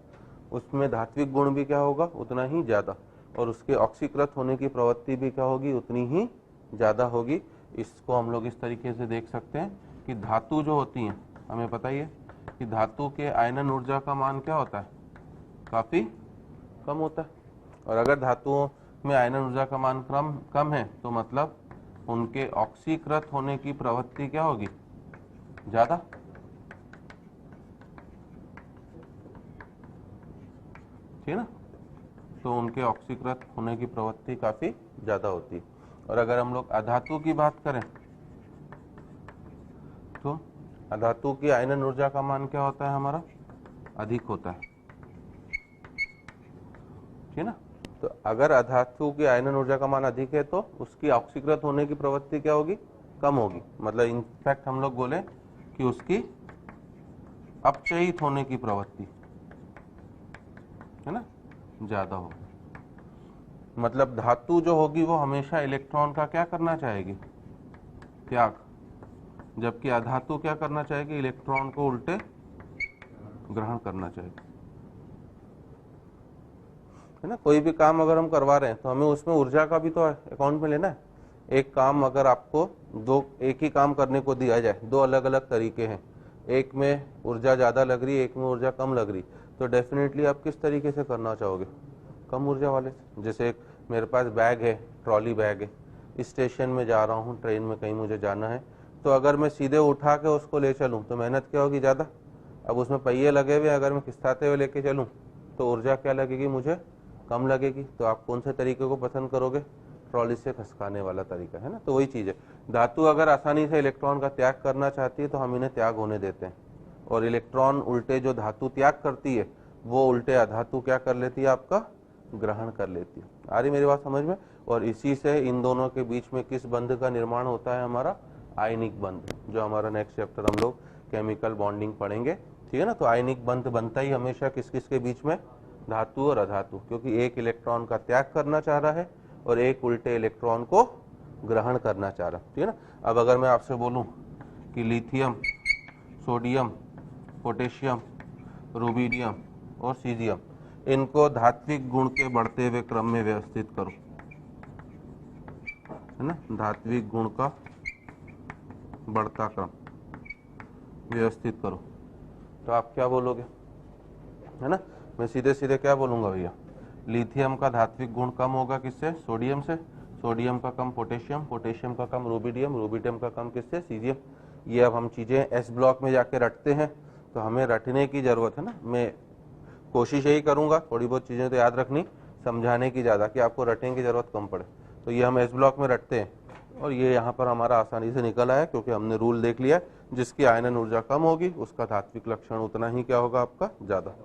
[SPEAKER 1] उसमें धात्विक गुण भी क्या होगा? उतना ही ज्यादा। और उसके ऑक्सीकृत होने की प्रवृत्ति भी क्या होगी? उतनी ही ज्यादा होगी। इसको हम लोग इस तरीके से देख सकते हैं कि धातु जो होती हैं, हमें पता ही है कि धातु के आयनन ऊर्जा का मान क्या होता है? काफी कम होता है। और अगर धातुओं में आयनन ऊर्जा का मान कम है, तो मतलब उनके ऑक्सीकृत होने की प्रवृत्ति क्या होगी? ज्यादा। ठीक है ना। तो उनके ऑक्सीकृत होने की प्रवृत्ति काफी ज्यादा होती है। और अगर हम लोग अधातु की बात करें, तो अधातु की आयनन ऊर्जा का मान क्या होता है? हमारा अधिक होता है, ठीक है ना। तो अगर अधातु की आयनन ऊर्जा का मान अधिक है, तो उसकी ऑक्सीकृत होने की प्रवृत्ति क्या होगी? कम होगी। मतलब इनफैक्ट हम लोग बोले कि उसकी अपचयित होने की प्रवृत्ति, है ना, ज्यादा होगी। मतलब धातु जो होगी वो हमेशा इलेक्ट्रॉन का क्या करना चाहेगी? त्याग। जबकि अधातु क्या करना चाहेगी? इलेक्ट्रॉन को उल्टे ग्रहण करना चाहेगी, है ना। कोई भी काम अगर हम करवा रहे हैं तो हमें उसमें ऊर्जा का भी तो अकाउंट में लेना है। एक काम अगर आपको एक ही काम करने को दिया जाए, दो अलग अलग तरीके हैं, एक में ऊर्जा ज्यादा लग रही है, एक में ऊर्जा कम लग रही, तो डेफिनेटली आप किस तरीके से करना चाहोगे? कम ऊर्जा वाले से। जैसे मेरे पास बैग है, ट्रॉली बैग है, स्टेशन में जा रहा हूँ, ट्रेन में कहीं मुझे जाना है, तो अगर मैं सीधे उठा के उसको ले चलूँ तो मेहनत क्या होगी, ज़्यादा। अब उसमें पहिए लगे हुए, अगर मैं खिसकाते हुए लेके चलूँ तो ऊर्जा क्या लगेगी, मुझे कम लगेगी। तो आप कौन से तरीके को पसंद करोगे, ट्रॉली से खसकाने वाला तरीका, है ना। तो वही चीज़ है, धातु अगर आसानी से इलेक्ट्रॉन का त्याग करना चाहती है तो हम इन्हें त्याग होने देते हैं, और इलेक्ट्रॉन उल्टे जो धातु त्याग करती है वो उल्टे अधातु क्या कर लेती है, आपका ग्रहण कर लेती है। आ रही मेरी बात समझ में। और इसी से इन दोनों के बीच में किस बंध का निर्माण होता है, हमारा आयनिक बंध, जो हमारा नेक्स्ट चैप्टर हम लोग केमिकल बॉन्डिंग पढ़ेंगे, ठीक है ना। तो आयनिक बंध बनता ही हमेशा किस किस के बीच में, धातु और अधातु, क्योंकि एक इलेक्ट्रॉन का त्याग करना चाह रहा है और एक उल्टे इलेक्ट्रॉन को ग्रहण करना चाह रहा, ठीक है ना। अब अगर मैं आपसे बोलूं कि लिथियम, सोडियम, पोटेशियम, रुबिडियम और सीजियम, इनको धात्विक गुण के बढ़ते हुए क्रम में व्यवस्थित करो, है ना, धात्विक गुण का बढ़ता क्रम व्यवस्थित करो, तो आप क्या बोलोगे, है ना। मैं सीधे सीधे क्या बोलूंगा भैया, लिथियम का धात्विक गुण कम होगा किससे, सोडियम से, सोडियम का कम पोटेशियम, पोटेशियम का कम रुबिडियम, रुबिडियम का कम किससे, सीजियम। ये अब हम चीज़ें एस ब्लॉक में जाके रटते हैं, तो हमें रटने की ज़रूरत है ना। मैं कोशिश यही करूंगा, थोड़ी बहुत चीज़ें तो याद रखनी, समझाने की ज़्यादा, कि आपको रटने की ज़रूरत कम पड़े। तो ये हम एस ब्लॉक में रटते हैं, और ये यहाँ पर हमारा आसानी से निकल आया, क्योंकि हमने रूल देख लिया, जिसकी आयनन ऊर्जा कम होगी उसका धात्विक लक्षण उतना ही क्या होगा, आपका ज़्यादा,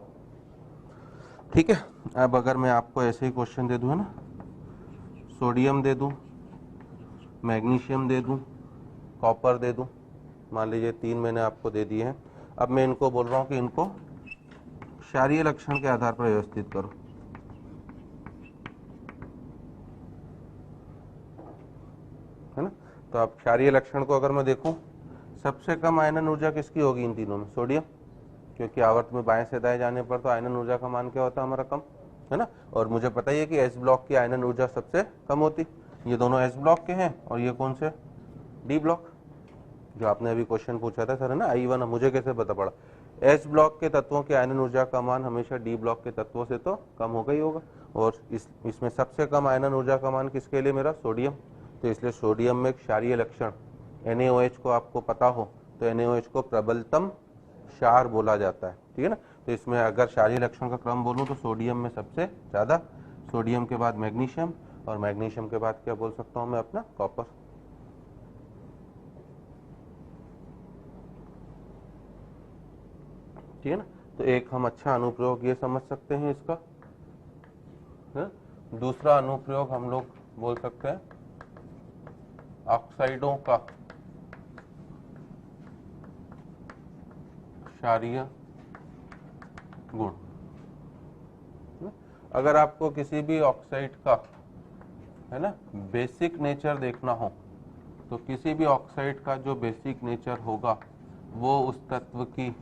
[SPEAKER 1] ठीक है। अब अगर मैं आपको ऐसे ही क्वेश्चन दे दूँ, है ना, सोडियम दे दूँ, मैग्नीशियम दे दूँ, कॉपर दे दूँ, मान लीजिए 3 मैंने आपको दे दिए हैं। अब मैं इनको बोल रहा हूँ कि इनको क्षारीय लक्षण के आधार पर व्यवस्थित करो, है ना। तो अब क्षारीय लक्षण को अगर मैं देखूं, सबसे कम आयनन ऊर्जा किसकी होगी इन तीनों में, सोडियम, क्योंकि आवर्त में बाएं से दाएं जाने पर तो आयनन ऊर्जा का मान क्या होता है, हमारा कम, है ना। और मुझे पता ही है कि एस ब्लॉक की आयनन ऊर्जा सबसे कम होती, ये दोनों एस ब्लॉक के हैं, और ये कौन से, डी ब्लॉक, जो आपने अभी क्वेश्चन पूछा था सर, है ना, I1, मुझे कैसे पता पड़ा। एस ब्लॉक के तत्वों की आयनन ऊर्जा का मान हमेशा डी ब्लॉक के तत्वों से तो कम होगा ही होगा, और इसमें सबसे कम आयनन ऊर्जा का मान किसके लिए, मेरा सोडियम। तो इसलिए सोडियम में क्षारीय लक्षण NaOH को आपको पता हो तो NaOH को प्रबलतम क्षार बोला जाता है, ठीक है ना। तो इसमें अगर क्षारीय लक्षण का क्रम बोलूं तो सोडियम में सबसे ज्यादा, सोडियम के बाद मैग्नीशियम, और मैग्नीशियम के बाद क्या बोल सकता हूं मैं, अपना कॉपर, ठीक है ना। तो एक हम अच्छा अनुप्रयोग ये समझ सकते हैं इसका, है? दूसरा अनुप्रयोग हम लोग बोल सकते हैं ऑक्साइडों का क्षारीय गुण। अगर आपको किसी भी ऑक्साइड का, है ना, बेसिक नेचर देखना हो, तो किसी भी ऑक्साइड का जो बेसिक नेचर होगा वो उस तत्व की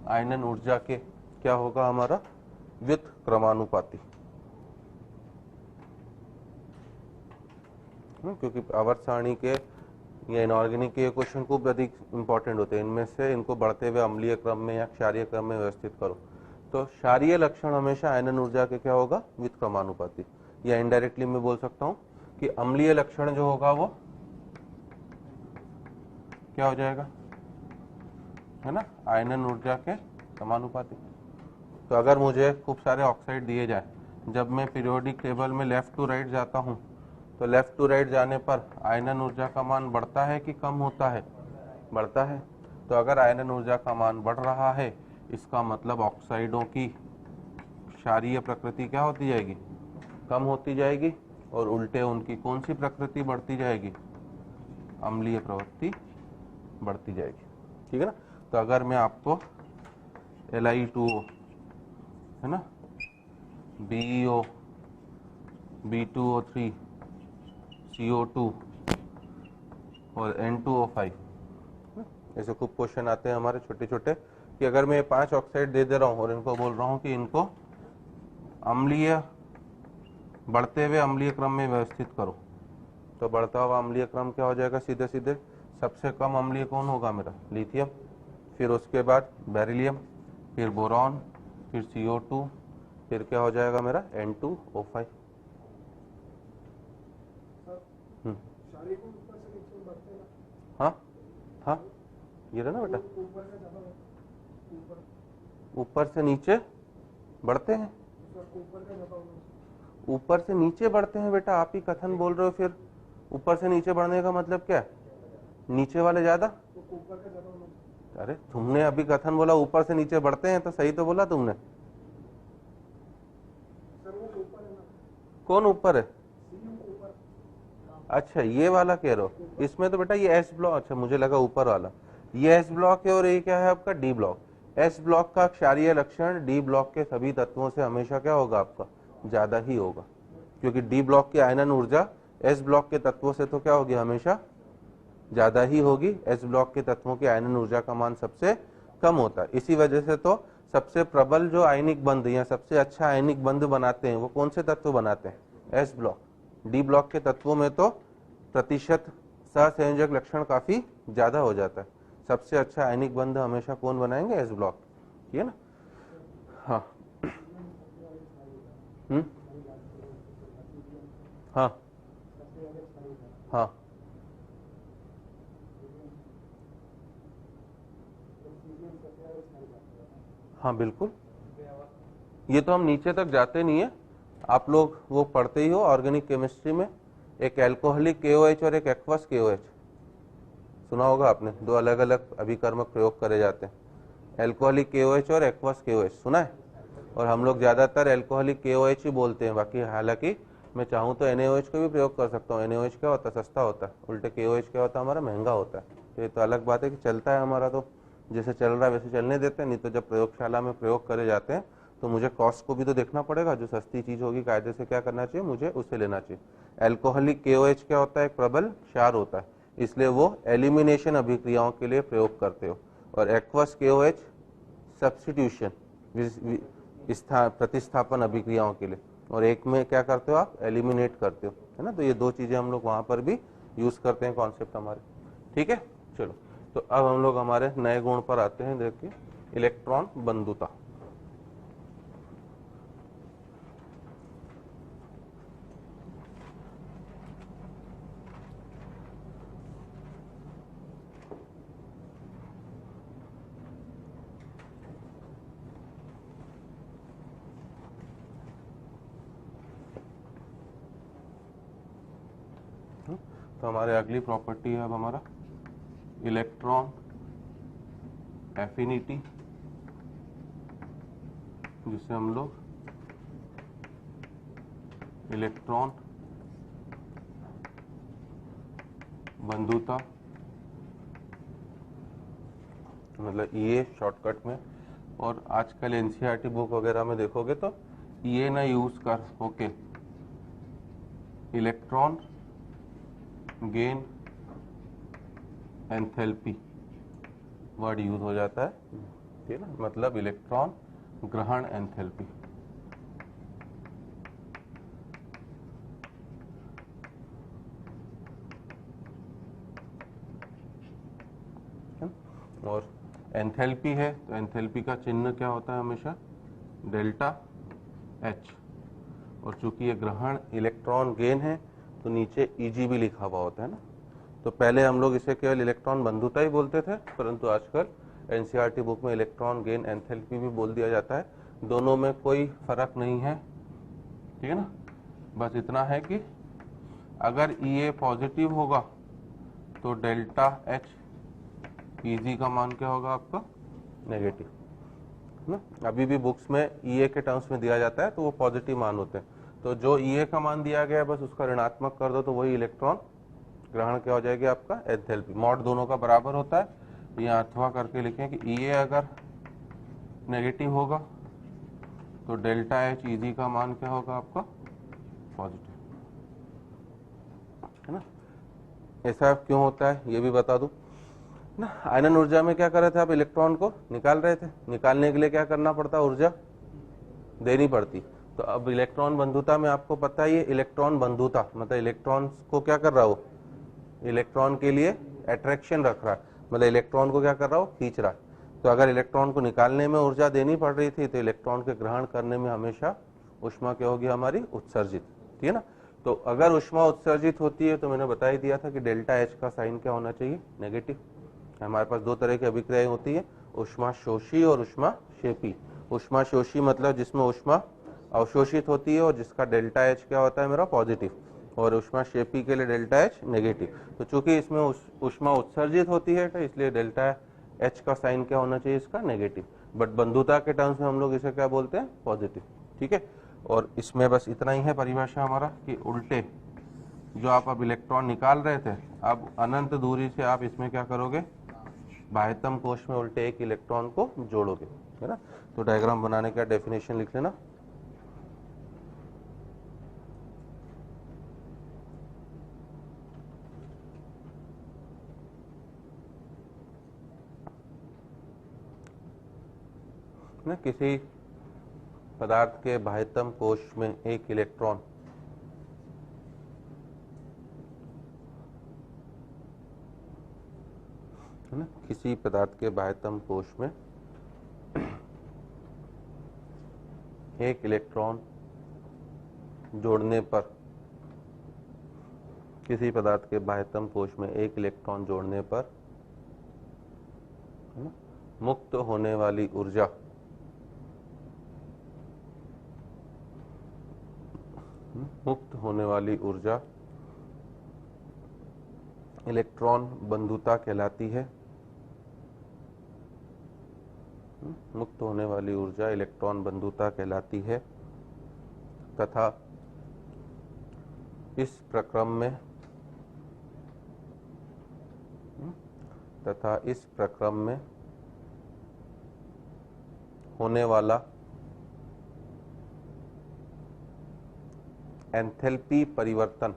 [SPEAKER 1] आयनन ऊर्जा के क्या होगा, हमारा व्युत्क्रमानुपाती, क्योंकि आवर्त सारणी के या इनऑर्गेनिक के क्वेश्चन खूब अधिक इंपॉर्टेंट होते हैं। इनमें से इनको बढ़ते हुए अम्लीय क्रम में या क्षारीय क्रम में व्यवस्थित करो, तो क्षारीय लक्षण हमेशा आयनन ऊर्जा के क्या होगा, व्युत्क्रमानुपाती। या इनडायरेक्टली मैं बोल सकता हूँ कि अम्लीय लक्षण जो होगा वो क्या हो जाएगा, है ना, आयनन ऊर्जा के समानुपाती। तो अगर मुझे खूब सारे ऑक्साइड दिए जाए, जब मैं पीरियोडिक टेबल में लेफ्ट टू राइट जाता हूँ, तो लेफ्ट टू राइट जाने पर आयनन ऊर्जा का मान बढ़ता है कि कम होता है, बढ़ता है। तो अगर आयनन ऊर्जा का मान बढ़ रहा है, इसका मतलब ऑक्साइडों की क्षारीय प्रकृति क्या होती जाएगी, कम होती जाएगी, और उल्टे उनकी कौन सी प्रकृति बढ़ती जाएगी, अम्लीय प्रवृत्ति बढ़ती जाएगी, ठीक है ना। तो अगर मैं आपको Li2O, है ना, BeO, B2O3, CO2 और N2O5, ऐसे खूब क्वेश्चन आते हैं हमारे छोटे छोटे, कि अगर मैं 5 ऑक्साइड दे दे रहा हूँ और इनको बोल रहा हूँ कि इनको अम्लीय, बढ़ते हुए अम्लीय क्रम में व्यवस्थित करो, तो बढ़ता हुआ अम्लीय क्रम क्या हो जाएगा, सीधे सीधे सबसे कम अम्लीय कौन होगा, मेरा लिथियम, फिर उसके बाद बेरिलियम, फिर बोरॉन, फिर CO2, फिर क्या हो जाएगा मेरा N2O5। हम्म, हाँ हाँ, ये रहा ना बेटा, ऊपर से नीचे बढ़ते हैं, ऊपर से नीचे बढ़ते हैं बेटा, आप ही कथन बोल रहे हो। फिर ऊपर से नीचे बढ़ने का मतलब क्या है? नीचे वाले ज्यादा। अरे तुमने अभी कथन बोला ऊपर से नीचे बढ़ते हैं, तो सही तो बोला तुमने। कौन ऊपर है? अच्छा ये वाला कह रहे हो, इसमें तो बेटा ये एस ब्लॉक, अच्छा मुझे लगा ऊपर वाला, ये एस ब्लॉक है और ये क्या है आपका डी ब्लॉक। एस ब्लॉक का क्षारीय लक्षण डी ब्लॉक के सभी तत्वों से हमेशा क्या होगा आपका? ज्यादा ही होगा, क्योंकि डी ब्लॉक की आयनन ऊर्जा एस ब्लॉक के तत्वों से तो क्या होगी? हमेशा ज्यादा ही होगी। एस ब्लॉक के तत्वों की आयनन ऊर्जा का मान सबसे कम होता है। इसी वजह से तो सबसे प्रबल जो आयनिक बंध या सबसे अच्छा आयनिक बंध बनाते हैं वो कौन से तत्व बनाते हैं? S block. डी ब्लॉक के तत्वों में तो प्रतिशत सहसंयोजक लक्षण काफी ज्यादा हो जाता है। सबसे अच्छा आयनिक बंध हमेशा कौन बनाएंगे? एस ब्लॉक, ठीक है ना। हाँ हाँ हाँ हाँ बिल्कुल, ये तो हम नीचे तक जाते नहीं है, आप लोग वो पढ़ते ही हो ऑर्गेनिक केमिस्ट्री में। एक एल्कोहलिक KOH और एक एक्वस KOH सुना होगा आपने, दो अलग अलग अभिकर्मक प्रयोग करे जाते हैं। एल्कोहलिक KOH और एक्वस KOH सुना है, और हम लोग ज्यादातर एल्कोहलिक KOH ही बोलते हैं। बाकी हालांकि मैं चाहूँ तो NaOH का भी प्रयोग कर सकता हूँ। NaOH क्या होता है? सस्ता होता है। उल्टे KOH क्या होता है? हमारा महंगा होता है। तो ये तो अलग बात है कि चलता है हमारा, तो जैसे चल रहा है वैसे चलने देते हैं। नहीं तो जब प्रयोगशाला में प्रयोग करे जाते हैं तो मुझे कॉस्ट को भी तो देखना पड़ेगा। जो सस्ती चीज होगी कायदे से क्या करना चाहिए? मुझे उसे लेना चाहिए। एल्कोहलिक KOH क्या होता है? एक प्रबल क्षार होता है, इसलिए वो एलिमिनेशन अभिक्रियाओं के लिए प्रयोग करते हो। और एक्वस KOH सब्स्टिट्यूशन, प्रतिस्थापन अभिक्रियाओं के लिए। और एक में क्या करते हो आप? एलिमिनेट करते हो, है ना। तो ये दो चीजें हम लोग वहां पर भी यूज करते हैं कॉन्सेप्ट हमारे, ठीक है। चलो, तो अब हम लोग हमारे नए गुण पर आते हैं। देखिए, इलेक्ट्रॉन बंधुता। तो हमारे अगली प्रॉपर्टी है अब हमारा इलेक्ट्रॉन एफिनिटी, जिसे हम लोग इलेक्ट्रॉन बंधुता, मतलब EA शॉर्टकट में। और आजकल NCERT बुक वगैरह में देखोगे तो EA ना यूज कर होके electron gain enthalpy word use हो जाता है, ठीक है ना। मतलब इलेक्ट्रॉन ग्रहण एंथैल्पी। और एंथैल्पी है तो एंथैल्पी का चिन्ह क्या होता है? हमेशा डेल्टा H। और चूंकि ये ग्रहण इलेक्ट्रॉन गेन है तो नीचे Eg भी लिखा हुआ होता है ना। तो पहले हम लोग इसे केवल इलेक्ट्रॉन बंधुता ही बोलते थे, परंतु आजकल NCERT बुक में इलेक्ट्रॉन गेन एंथैल्पी भी बोल दिया जाता है। दोनों में कोई फर्क नहीं है, ठीक है ना। बस इतना है कि अगर EA पॉजिटिव होगा तो डेल्टा H Eg का मान क्या होगा आपका? नेगेटिव, ना। अभी भी बुक्स में EA के टर्म्स में दिया जाता है तो वो पॉजिटिव मान होते हैं। तो जो EA का मान दिया गया है बस उसका ऋणात्मक कर दो तो वही इलेक्ट्रॉन ग्रहण क्या हो जाएगी? आपका एंथैल्पी। मॉड दोनों का बराबर होता है, यहाँ अथवा करके लिखें कि EA अगर नेगेटिव होगा तो डेल्टा H Eg का मान क्या होगा आपका? पॉजिटिव, है ना। ऐसा क्यों होता है ये भी बता दूं ना। आयनन ऊर्जा में क्या कर रहे थे आप? इलेक्ट्रॉन को निकाल रहे थे। निकालने के लिए क्या करना पड़ता? ऊर्जा देनी पड़ती। तो अब इलेक्ट्रॉन बंधुता में आपको पता ही है, इलेक्ट्रॉन बंधुता मतलब इलेक्ट्रॉन को क्या कर रहा हो? इलेक्ट्रॉन के लिए अट्रैक्शन रख रहा है, मतलब इलेक्ट्रॉन को क्या कर रहा हो? खींच रहा है। तो अगर इलेक्ट्रॉन को निकालने में ऊर्जा देनी पड़ रही थी तो इलेक्ट्रॉन के ग्रहण करने में हमेशा ऊष्मा क्या होगी? हमारी उत्सर्जित, ठीक है ना। तो अगर ऊष्मा उत्सर्जित होती है तो मैंने बता ही दिया था कि डेल्टा एच का साइन क्या होना चाहिए, नेगेटिव। हमारे पास दो तरह की अभिक्रियाएं होती है, ऊष्मा शोषी और ऊष्मा क्षेपी। ऊष्मा शोषी मतलब जिसमें ऊष्मा अवशोषित होती है और जिसका डेल्टा एच क्या होता है मेरा पॉजिटिव, और ऊष्मा क्षेपी के लिए डेल्टा एच नेगेटिव। तो चूंकि इसमें ऊष्मा उत्सर्जित होती है तो इसलिए डेल्टा एच का साइन क्या होना चाहिए इसका, नेगेटिव। बट बंधुता के टर्म्स में हम लोग इसे क्या बोलते हैं, पॉजिटिव। ठीक है, और इसमें बस इतना ही है परिभाषा हमारा कि उल्टे जो आप अब इलेक्ट्रॉन निकाल रहे थे, अब अनंत दूरी से आप इसमें क्या करोगे, बाह्यतम कोश में उल्टे एक इलेक्ट्रॉन को जोड़ोगे, है ना। तो डायग्राम बनाने का डेफिनेशन लिख लेना। किसी पदार्थ के बाह्यतम कोश में एक इलेक्ट्रॉन है ना, किसी पदार्थ के बाह्यतम कोश में एक इलेक्ट्रॉन जोड़ने पर, किसी पदार्थ के बाह्यतम कोश में एक इलेक्ट्रॉन जोड़ने पर मुक्त होने वाली ऊर्जा इलेक्ट्रॉन बंधुता कहलाती है। मुक्त होने वाली ऊर्जा इलेक्ट्रॉन बंधुता कहलाती है तथा इस प्रक्रम में होने वाला एंथैल्पी परिवर्तन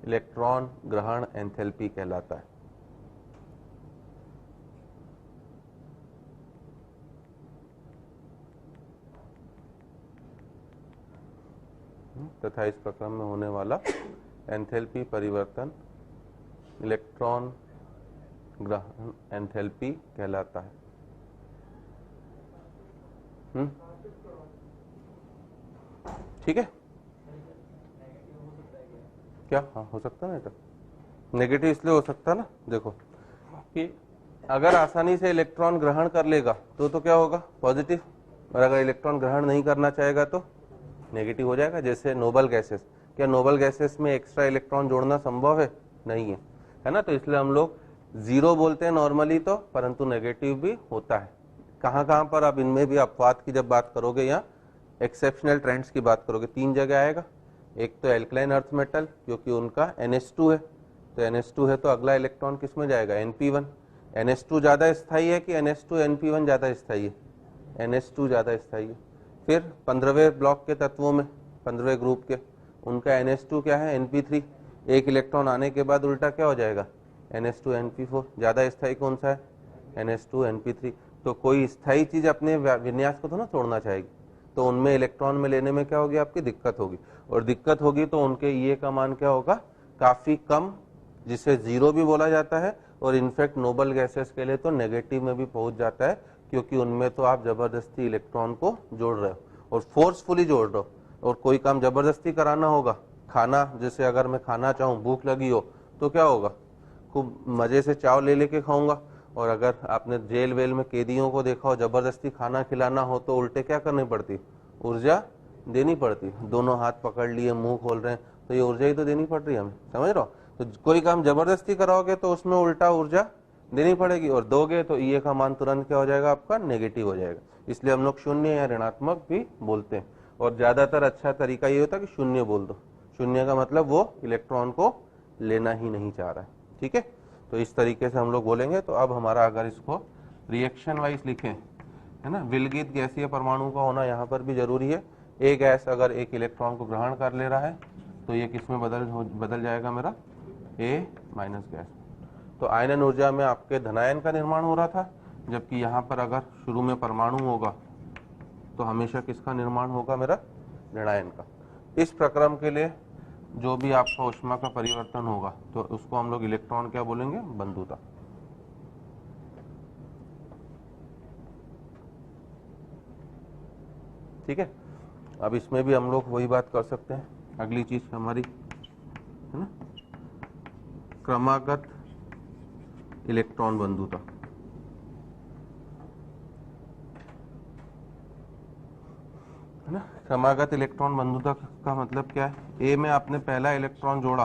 [SPEAKER 1] इलेक्ट्रॉन ग्रहण एंथैल्पी कहलाता है। तथा इस प्रक्रम में होने वाला एंथैल्पी परिवर्तन इलेक्ट्रॉन ग्रहण एंथैल्पी कहलाता है। ठीक है, क्या हाँ हो सकता है ना, नेगेटिव इसलिए हो सकता है ना, देखो कि अगर आसानी से इलेक्ट्रॉन ग्रहण कर लेगा तो क्या होगा, पॉजिटिव, और अगर इलेक्ट्रॉन ग्रहण नहीं करना चाहेगा तो नेगेटिव हो जाएगा। जैसे नोबल गैसेस, क्या नोबल गैसेस में एक्स्ट्रा इलेक्ट्रॉन जोड़ना संभव है, नहीं है, है ना। तो इसलिए हम लोग जीरो बोलते हैं नॉर्मली तो, परंतु नेगेटिव भी होता है। कहाँ कहाँ पर आप इनमें भी अपवाद की जब बात करोगे या एक्सेप्शनल ट्रेंड्स की बात करोगे, तीन जगह आएगा। एक तो एल्कलाइन अर्थ मेटल, क्योंकि उनका NH2 है, तो NH2 है तो अगला इलेक्ट्रॉन किस में जाएगा, NP1। NH2 ज्यादा स्थायी है कि NH2 NP1 ज्यादा स्थायी है, NH2 ज्यादा स्थायी है। फिर 15वें ब्लॉक के तत्वों में, 15वें ग्रुप के, उनका NH2 क्या है, NP3। एक इलेक्ट्रॉन आने के बाद उल्टा क्या हो जाएगा, NH2 NP4। ज्यादा स्थायी कौन सा है, NH2 NP3। तो कोई स्थायी चीज अपने विन्यास को तो ना तोड़ना चाहेगी, तो उनमें इलेक्ट्रॉन में लेने में क्या होगी, आपकी दिक्कत होगी, और दिक्कत होगी तो उनके ये का मान क्या होगा, काफी कम, जिसे जीरो भी बोला जाता है। और इनफैक्ट नोबल गैसेस के लिए तो नेगेटिव में भी पहुंच जाता है, क्योंकि उनमें तो आप जबरदस्ती इलेक्ट्रॉन को जोड़ रहे हो और फोर्सफुली जोड़ रहे हो। और कोई काम जबरदस्ती कराना होगा, खाना, जैसे अगर मैं खाना चाहूँ, भूख लगी हो तो क्या होगा, खूब मजे से चाव ले लेके खाऊंगा। और अगर आपने जेल वेल में कैदियों को देखा हो, जबरदस्ती खाना खिलाना हो तो उल्टे क्या करनी पड़ती, ऊर्जा देनी पड़ती। दोनों हाथ पकड़ लिए, मुंह खोल रहे हैं, तो ये ऊर्जा ही तो देनी पड़ रही है हमें, समझ रहे हो। तो कोई काम जबरदस्ती कराओगे तो उसमें उल्टा ऊर्जा देनी पड़ेगी, और दोगे तो ये का मान तुरंत क्या हो जाएगा, आपका नेगेटिव हो जाएगा। इसलिए हम लोग शून्य या ऋणात्मक भी बोलते हैं, और ज्यादातर अच्छा तरीका ये होता है कि शून्य बोल दो। शून्य का मतलब वो इलेक्ट्रॉन को लेना ही नहीं चाह रहा है, ठीक है। तो इस तरीके से हम लोग बोलेंगे। तो अब हमारा अगर इसको रिएक्शन वाइज लिखें, है ना, विलगित गैसीय परमाणु का होना यहाँ पर भी जरूरी है। एक गैस अगर एक इलेक्ट्रॉन को ग्रहण कर ले रहा है तो ये किस में बदल जाएगा मेरा, A- गैस। तो आयनन ऊर्जा में आपके धनायन का निर्माण हो रहा था, जबकि यहाँ पर अगर शुरू में परमाणु होगा तो हमेशा किसका निर्माण होगा, मेरा ऋणायन का। इस प्रक्रम के लिए जो भी आपका ऊष्मा का परिवर्तन होगा तो उसको हम लोग इलेक्ट्रॉन क्या बोलेंगे, बंधुता। ठीक है। अब इसमें भी हम लोग वही बात कर सकते हैं। अगली चीज हमारी है ना क्रमागत इलेक्ट्रॉन बंधुता। है ना, क्रमागत इलेक्ट्रॉन बंधुता का मतलब क्या है? ए में आपने पहला इलेक्ट्रॉन जोड़ा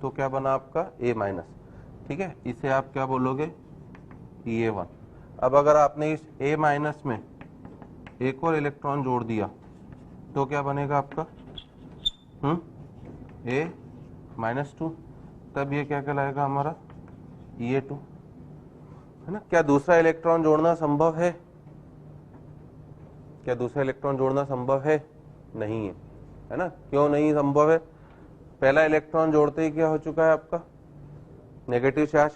[SPEAKER 1] तो क्या बना आपका ए माइनस, ठीक है, इसे आप क्या बोलोगे E1। अब अगर आपने इस ए माइनस में एक और इलेक्ट्रॉन जोड़ दिया तो क्या बनेगा आपका ए माइनस 2, तब ये क्या कहलाएगा हमारा E2, है ना। क्या दूसरा इलेक्ट्रॉन जोड़ना संभव है? क्या दूसरा इलेक्ट्रॉन जोड़ना संभव है? नहीं है, है ना। क्यों नहीं संभव है? पहला इलेक्ट्रॉन जोड़ते ही क्या हो चुका है आपका नेगेटिव चार्ज,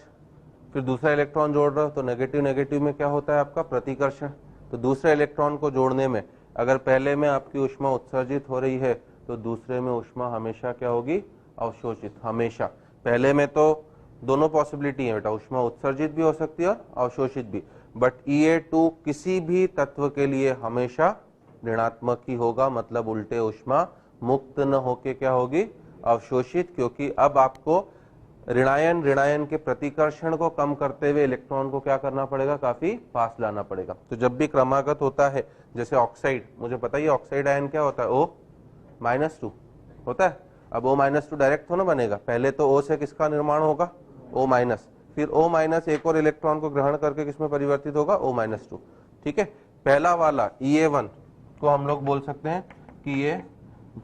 [SPEAKER 1] फिर दूसरा इलेक्ट्रॉन जोड़ रहे हो तो नेगेटिव नेगेटिव में क्या होता है आपका प्रतिकर्षण। तो दूसरे इलेक्ट्रॉन को जोड़ने में अगर पहले में आपकी ऊष्मा उत्सर्जित हो रही है तो दूसरे में ऊष्मा हमेशा क्या होगी अवशोषित। हमेशा पहले में तो दोनों पॉसिबिलिटी है बेटा, ऊष्मा उत्सर्जित भी हो सकती है और अवशोषित भी, बट E2 किसी भी तत्व के लिए हमेशा ऋणात्मक ही होगा, मतलब उल्टे ऊष्मा मुक्त न होके क्या होगी अवशोषित, क्योंकि अब आपको ऋणायन ऋणायन के प्रतिकर्षण को कम करते हुए इलेक्ट्रॉन को क्या करना पड़ेगा काफी पास लाना पड़ेगा। तो जब भी क्रमागत होता है, जैसे ऑक्साइड, मुझे पता ही ऑक्साइड आयन क्या होता है O-2 होता है। अब O-2 डायरेक्ट थोड़ा बनेगा, पहले तो O से किसका निर्माण होगा O-, फिर O- एक और इलेक्ट्रॉन को ग्रहण करके किसमें परिवर्तित होगा O-2, ठीक है। पहला वाला E1 को हम लोग बोल सकते हैं कि ये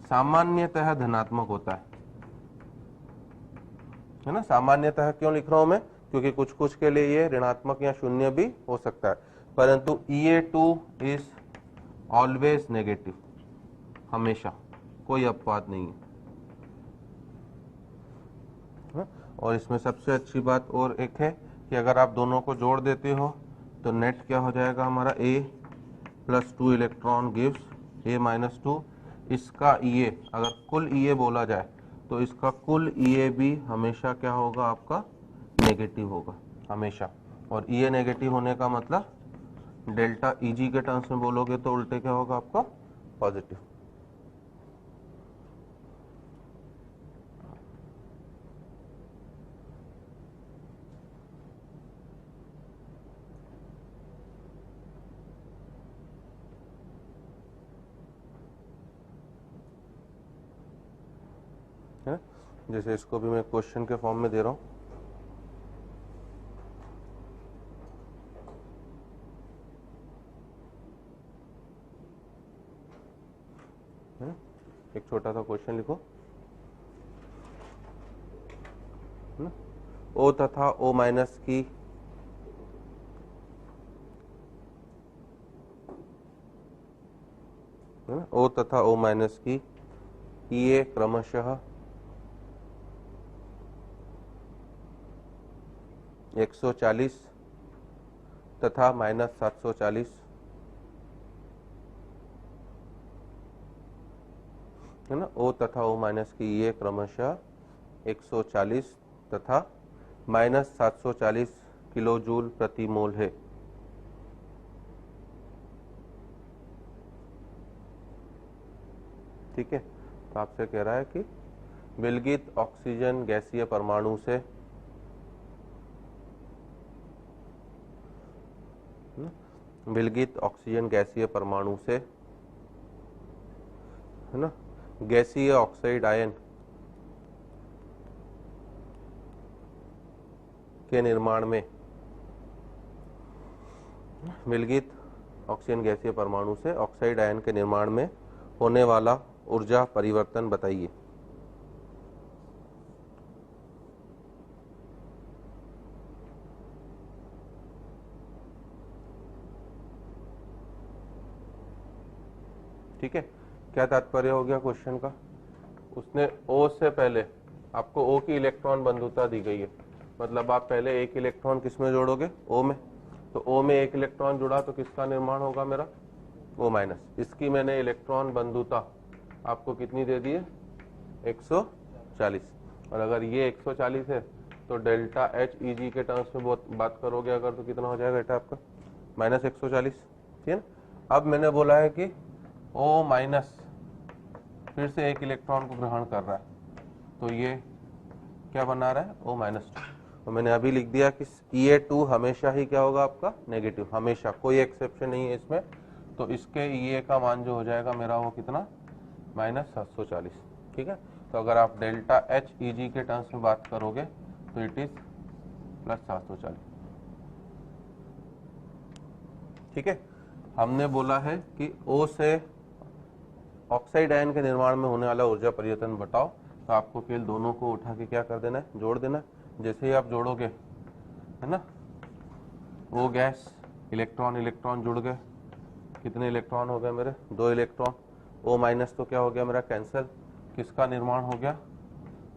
[SPEAKER 1] सामान्यतः धनात्मक होता है ना। सामान्यतः क्यों लिख रहा हूं मैं? क्योंकि कुछ कुछ के लिए ये ऋणात्मक या शून्य भी हो सकता है, परंतु E2 इज ऑलवेज नेगेटिव, हमेशा, कोई अपवाद नहीं है। और इसमें सबसे अच्छी बात और एक है कि अगर आप दोनों को जोड़ देते हो तो नेट क्या हो जाएगा हमारा A+2 इलेक्ट्रॉन गिव्स A-2। इसका EA अगर कुल EA बोला जाए तो इसका कुल EA भी हमेशा क्या होगा आपका नेगेटिव होगा हमेशा। और EA नेगेटिव होने का मतलब डेल्टा Eg के टर्म्स में बोलोगे तो उल्टे क्या होगा आपका पॉजिटिव। है, जैसे इसको भी मैं क्वेश्चन के फॉर्म में दे रहा हूं। एक छोटा सा क्वेश्चन लिखो, है ना। O तथा O- की O तथा O- की EA क्रमशः 140 तथा -740, है ना। O तथा O- की ये क्रमशः 140 तथा -740 किलो जूल प्रति मोल है। ठीक है, तो आपसे कह रहा है कि विलगित ऑक्सीजन गैसीय परमाणु से विलगित ऑक्सीजन गैसीय परमाणु से, है ना, गैसीय ऑक्साइड आयन के निर्माण में, विलगित ऑक्सीजन गैसीय परमाणु से ऑक्साइड आयन के निर्माण में होने वाला ऊर्जा परिवर्तन बताइए। ठीक है, क्या तात्पर्य हो गया क्वेश्चन का? उसने O से पहले आपको O की इलेक्ट्रॉन बंधुता दी गई है, मतलब आप पहले एक इलेक्ट्रॉन किस में जोड़ोगे O में, तो O में एक इलेक्ट्रॉन जुड़ा तो किसका निर्माण होगा मेरा O-। इसकी मैंने इलेक्ट्रॉन बंधुता आपको कितनी दे दी है 140, और अगर ये 140 है तो डेल्टा Heg के टर्म्स में बात करोगे अगर तो कितना हो जाएगा बेटा आपका -140, ठीक है। अब मैंने बोला है कि O माइनस फिर से एक इलेक्ट्रॉन को ग्रहण कर रहा है, तो ये क्या बना रहा है, O माइनस। तो मैंने अभी लिख दिया कि Ea2 हमेशा ही क्या होगा आपका, नेगेटिव, हमेशा, कोई एक्सेप्शन नहीं है इसमें। तो इसके Ea का मान जो हो जाएगा मेरा वो कितना, -740। ठीक है, तो अगर आप डेल्टा एच Eg के टर्म्स में बात करोगे तो इट इज +740। ठीक है, हमने बोला है कि O से ऑक्साइड आयन के निर्माण में होने वाला ऊर्जा परिवर्तन बताओ, तो आपको केवल दोनों को उठा के क्या कर देना है, जोड़ देना है। जैसे ही आप जोड़ोगे, है ना, वो गैस, इलेक्ट्रॉन इलेक्ट्रॉन जुड़ गए, कितने इलेक्ट्रॉन हो गए मेरे, 2 इलेक्ट्रॉन। O माइनस तो क्या हो गया मेरा, कैंसल, किसका निर्माण हो गया,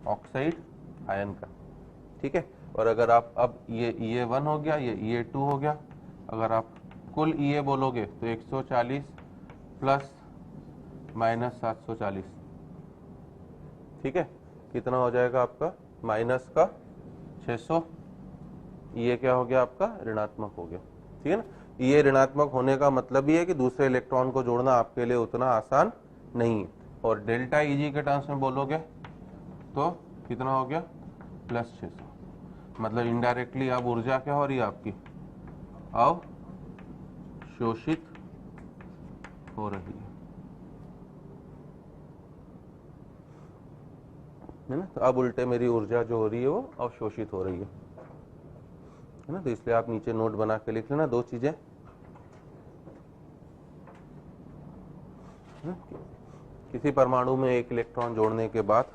[SPEAKER 1] ऑक्साइड आयन का। ठीक है, और अगर आप अब ये Ea1 हो गया, ये Ea2 हो गया, अगर आप कुल Ea बोलोगे तो 140 प्लस -740, ठीक है, कितना हो जाएगा आपका, माइनस का 600। ये क्या हो गया आपका, ऋणात्मक हो गया। ठीक है ना, ये ऋणात्मक होने का मतलब ये है कि दूसरे इलेक्ट्रॉन को जोड़ना आपके लिए उतना आसान नहीं है। और डेल्टा Eg के टर्म्स में बोलोगे तो कितना हो गया, +600। मतलब इनडायरेक्टली अब ऊर्जा क्या हो रही है आपकी, अवशोषित हो रही है ना। तो अब उल्टे मेरी ऊर्जा जो हो रही है वो अवशोषित हो रही है ना। तो इसलिए आप नीचे नोट बना के लिख लेना 2 चीजें। किसी परमाणु में एक इलेक्ट्रॉन जोड़ने के बाद,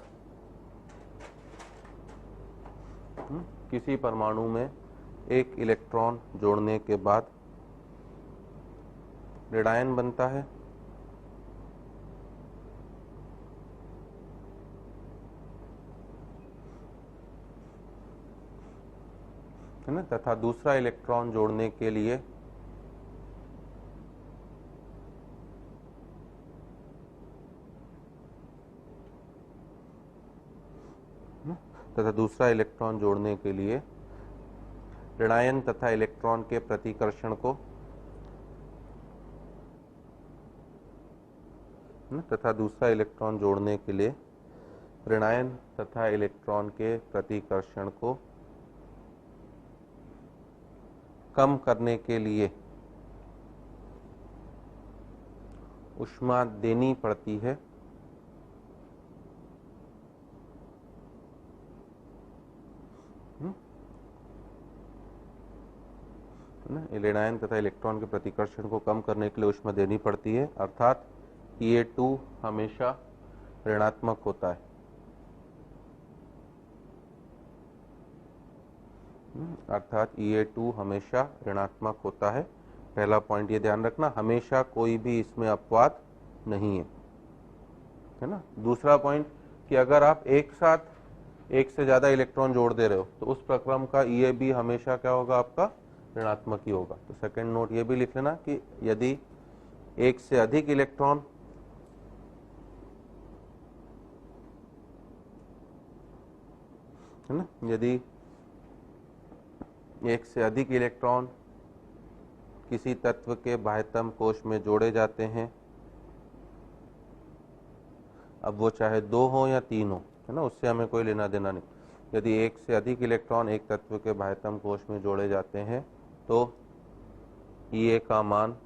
[SPEAKER 1] किसी परमाणु में एक इलेक्ट्रॉन जोड़ने के बाद ऋणायन बनता है, है ना, तथा दूसरा इलेक्ट्रॉन जोड़ने के लिए ऋणायन तथा इलेक्ट्रॉन के प्रतिकर्षण को तथा दूसरा इलेक्ट्रॉन जोड़ने के लिए ऋणायन तथा इलेक्ट्रॉन के प्रतिकर्षण को कम करने के लिए ऊष्मा देनी पड़ती है, ऋणायन तथा इलेक्ट्रॉन के प्रतिकर्षण को कम करने के लिए ऊष्मा देनी पड़ती है, अर्थात Ea2 हमेशा ऋणात्मक होता है। अर्थात Ea2 हमेशा ऋणात्मक होता है। पहला पॉइंट ये ध्यान रखना, हमेशा कोई भी इसमें अपवाद नहीं है ना। दूसरा पॉइंट कि अगर आप एक साथ एक से ज्यादा इलेक्ट्रॉन जोड़ दे रहे हो तो उस प्रक्रम का Ea भी हमेशा क्या होगा आपका, ऋणात्मक ही होगा। तो सेकंड नोट ये भी लिख लेना कि यदि एक से अधिक इलेक्ट्रॉन है ना, यदि एक से अधिक इलेक्ट्रॉन किसी तत्व के बाह्यतम कोश में जोड़े जाते हैं, अब वो चाहे 2 हो या 3 हो, है ना, उससे हमें कोई लेना देना नहीं। यदि एक से अधिक इलेक्ट्रॉन एक तत्व के बाह्यतम कोश में जोड़े जाते हैं तो Ea का मान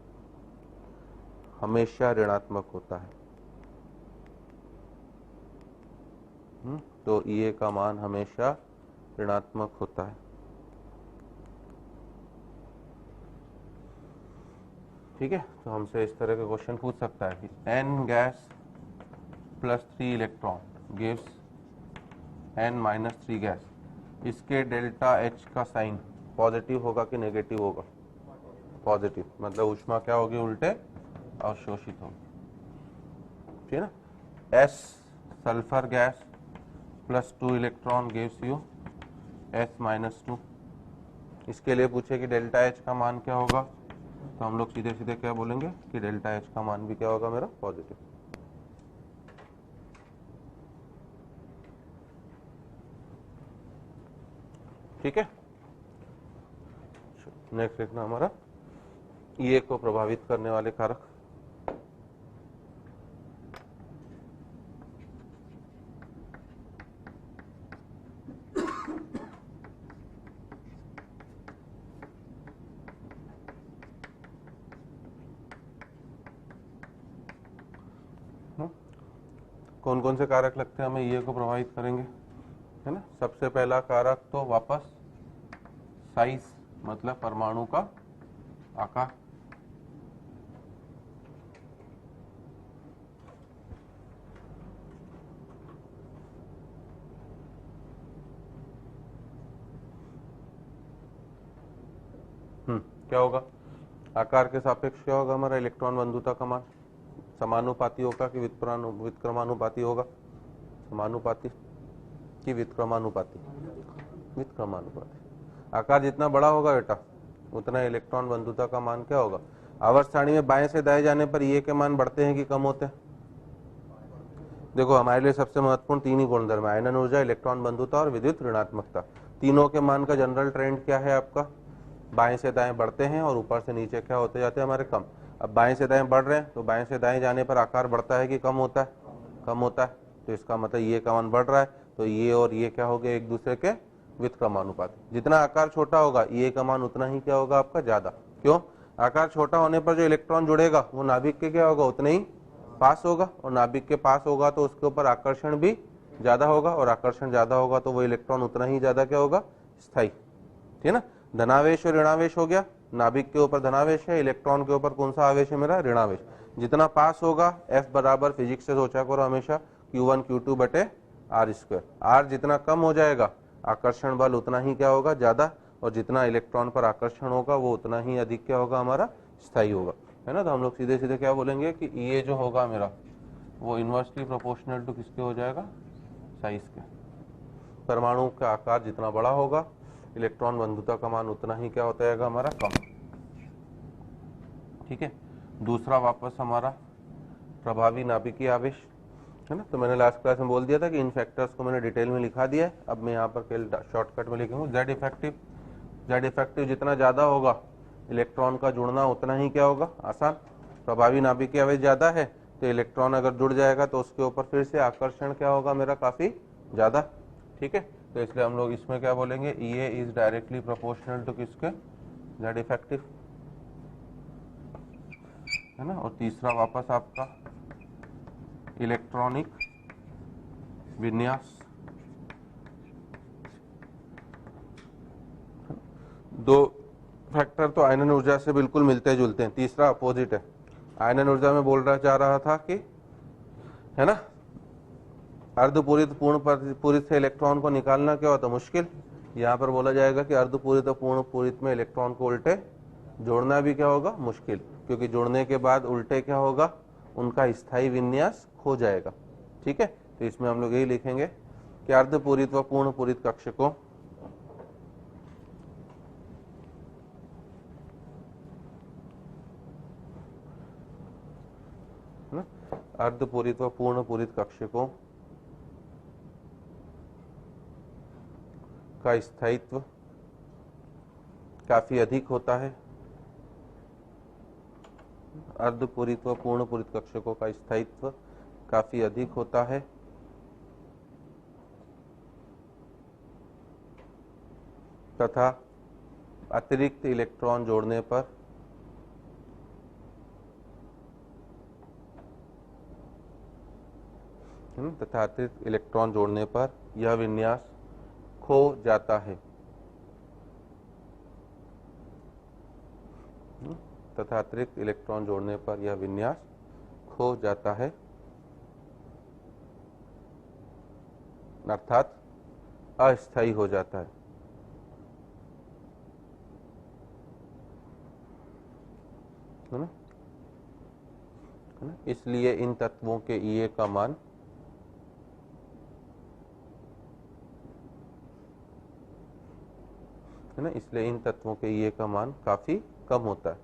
[SPEAKER 1] हमेशा ऋणात्मक होता है। तो Ea का मान हमेशा ऋणात्मक होता है। ठीक है, तो हमसे इस तरह का क्वेश्चन पूछ सकता है कि N gas +3 electron gives N-3 gas, इसके डेल्टा H का साइन पॉजिटिव होगा कि नेगेटिव होगा, पॉजिटिव, मतलब ऊष्मा क्या होगी, उल्टे अवशोषित होगी। ठीक है ना। S sulphur gas +2 electron gives you S-2, इसके लिए पूछे कि डेल्टा H का मान क्या होगा, तो हम लोग सीधे सीधे क्या बोलेंगे कि डेल्टा H का मान भी क्या होगा मेरा, पॉजिटिव। ठीक है, नेक्स्ट लिखना हमारा Ea को प्रभावित करने वाले कारक। कौन कौन से कारक लगते हैं हमें ये को प्रभावित करेंगे, है ना। सबसे पहला कारक तो वापस साइज, मतलब परमाणु का आकार। क्या होगा, आकार के सापेक्ष क्या होगा हमारा इलेक्ट्रॉन बंधुता का मान, समानुपाती होगा कि विक्रमानुपाती होगा, समानुपाती कि विक्रमानुपाती, विक्रमानुपाती। आकार जितना बड़ा होगा बेटा उतना इलेक्ट्रॉन बंधुता का मान क्या होगा। आवर्त सारणी में बाएं से दाएं जाने पर ये के मान बढ़ते हैं कि कम होते हैं। देखो हमारे लिए सबसे महत्वपूर्ण तीन ही गुणधर्म है, आयनन ऊर्जा, इलेक्ट्रॉन बंधुता और विद्युत ऋणात्मकता। तीनों के मान का जनरल ट्रेंड क्या है आपका, बाएं से दाएं बढ़ते हैं और ऊपर से नीचे क्या होते जाते हैं हमारे कम। अब बाएं से दाएं बढ़ रहे हैं तो बाएं से दाएं जाने पर आकार बढ़ता है कि कम होता है, कम होता है। तो इसका मतलब ये का मान बढ़ रहा है, तो ये और ये क्या हो गए एक दूसरे के व्युत्क्रमानुपाती। जितना आकार छोटा होगा ये का मान उतना ही क्या होगा आपका ज्यादा। क्यों, आकार छोटा होने पर जो इलेक्ट्रॉन जुड़ेगा वो नाभिक के क्या होगा उतने ही पास होगा, और नाभिक के पास होगा तो उसके ऊपर आकर्षण भी ज्यादा होगा, और आकर्षण ज्यादा होगा तो वो इलेक्ट्रॉन उतना ही ज्यादा क्या होगा स्थायी, ठीक है ना। धनावेश और ऋणावेश हो गया, नाभिक के ऊपर धनावेश है, इलेक्ट्रॉन के ऊपर कौन सा आवेश है मेरा ऋणावेश। जितना पास होगा F बराबर फिजिक्स से सोचा करो हमेशा Q1 Q2 बटे R स्क्वायर। R जितना कम हो जाएगा आकर्षण बल उतना ही क्या होगा ज्यादा, और जितना इलेक्ट्रॉन पर आकर्षण होगा वो उतना ही अधिक क्या होगा हमारा स्थायी होगा, है ना। तो हम लोग सीधे सीधे क्या बोलेंगे कि ये जो होगा मेरा वो इनवर्सली प्रोपोर्शनल टू किसके हो जाएगा, साइज के। परमाणु का आकार जितना बड़ा होगा इलेक्ट्रॉन बंधुता का मान उतना ही क्या होता जाएगा हमारा कम, ठीक है। दूसरा वापस हमारा प्रभावी नाभिकीय आवेश, है ना। तो मैंने लास्ट क्लास में बोल दिया था कि इन फैक्टर्स को मैंने डिटेल में लिखा दिया है। अब मैं यहाँ पर केवल शॉर्टकट में लिखूंगा जेड इफेक्टिव। जेड इफेक्टिव जितना ज्यादा होगा इलेक्ट्रॉन का जुड़ना उतना ही क्या होगा आसान। प्रभावी नाभिकीय आवेश ज्यादा है तो इलेक्ट्रॉन अगर जुड़ जाएगा तो उसके ऊपर फिर से आकर्षण क्या होगा मेरा काफी ज्यादा, ठीक है। तो इसलिए हम लोग इसमें क्या बोलेंगे, ये इज डायरेक्टली प्रोपोर्शनल टू किसके, जेड इफेक्टिव, है ना। और तीसरा वापस आपका इलेक्ट्रॉनिक विन्यास। दो फैक्टर तो आयनन ऊर्जा से बिल्कुल मिलते जुलते हैं, तीसरा अपोजिट है। आयनन ऊर्जा में बोल रहा चाह रहा था कि, है ना, अर्धपूरित पूर्ण पूरित से इलेक्ट्रॉन को निकालना क्या होता मुश्किल। यहाँ पर बोला जाएगा कि अर्धपूरित और पूर्ण पूरित में इलेक्ट्रॉन को उल्टे जोड़ना भी क्या होगा मुश्किल, क्योंकि जोड़ने के बाद उल्टे क्या होगा उनका स्थायी विन्यास खो जाएगा, ठीक है। तो इसमें हम लोग यही लिखेंगे कि अर्धपूरित व पूर्ण पूरित कक्षकों अर्धपूरित व पूर्ण पूरित कक्षकों का स्थायित्व काफी अधिक होता है। अर्धपूरित व पूर्ण पूरित कक्षकों का स्थायित्व काफी अधिक होता है तथा अतिरिक्त इलेक्ट्रॉन जोड़ने पर यह विन्यास खो जाता है, तथा अतिरिक्त इलेक्ट्रॉन जोड़ने पर यह विन्यास खो जाता है, अर्थात अस्थायी हो जाता है। है ना? इसलिए इन तत्वों के E का मान है ना, इसलिए इन तत्वों के E का मान काफी कम होता है।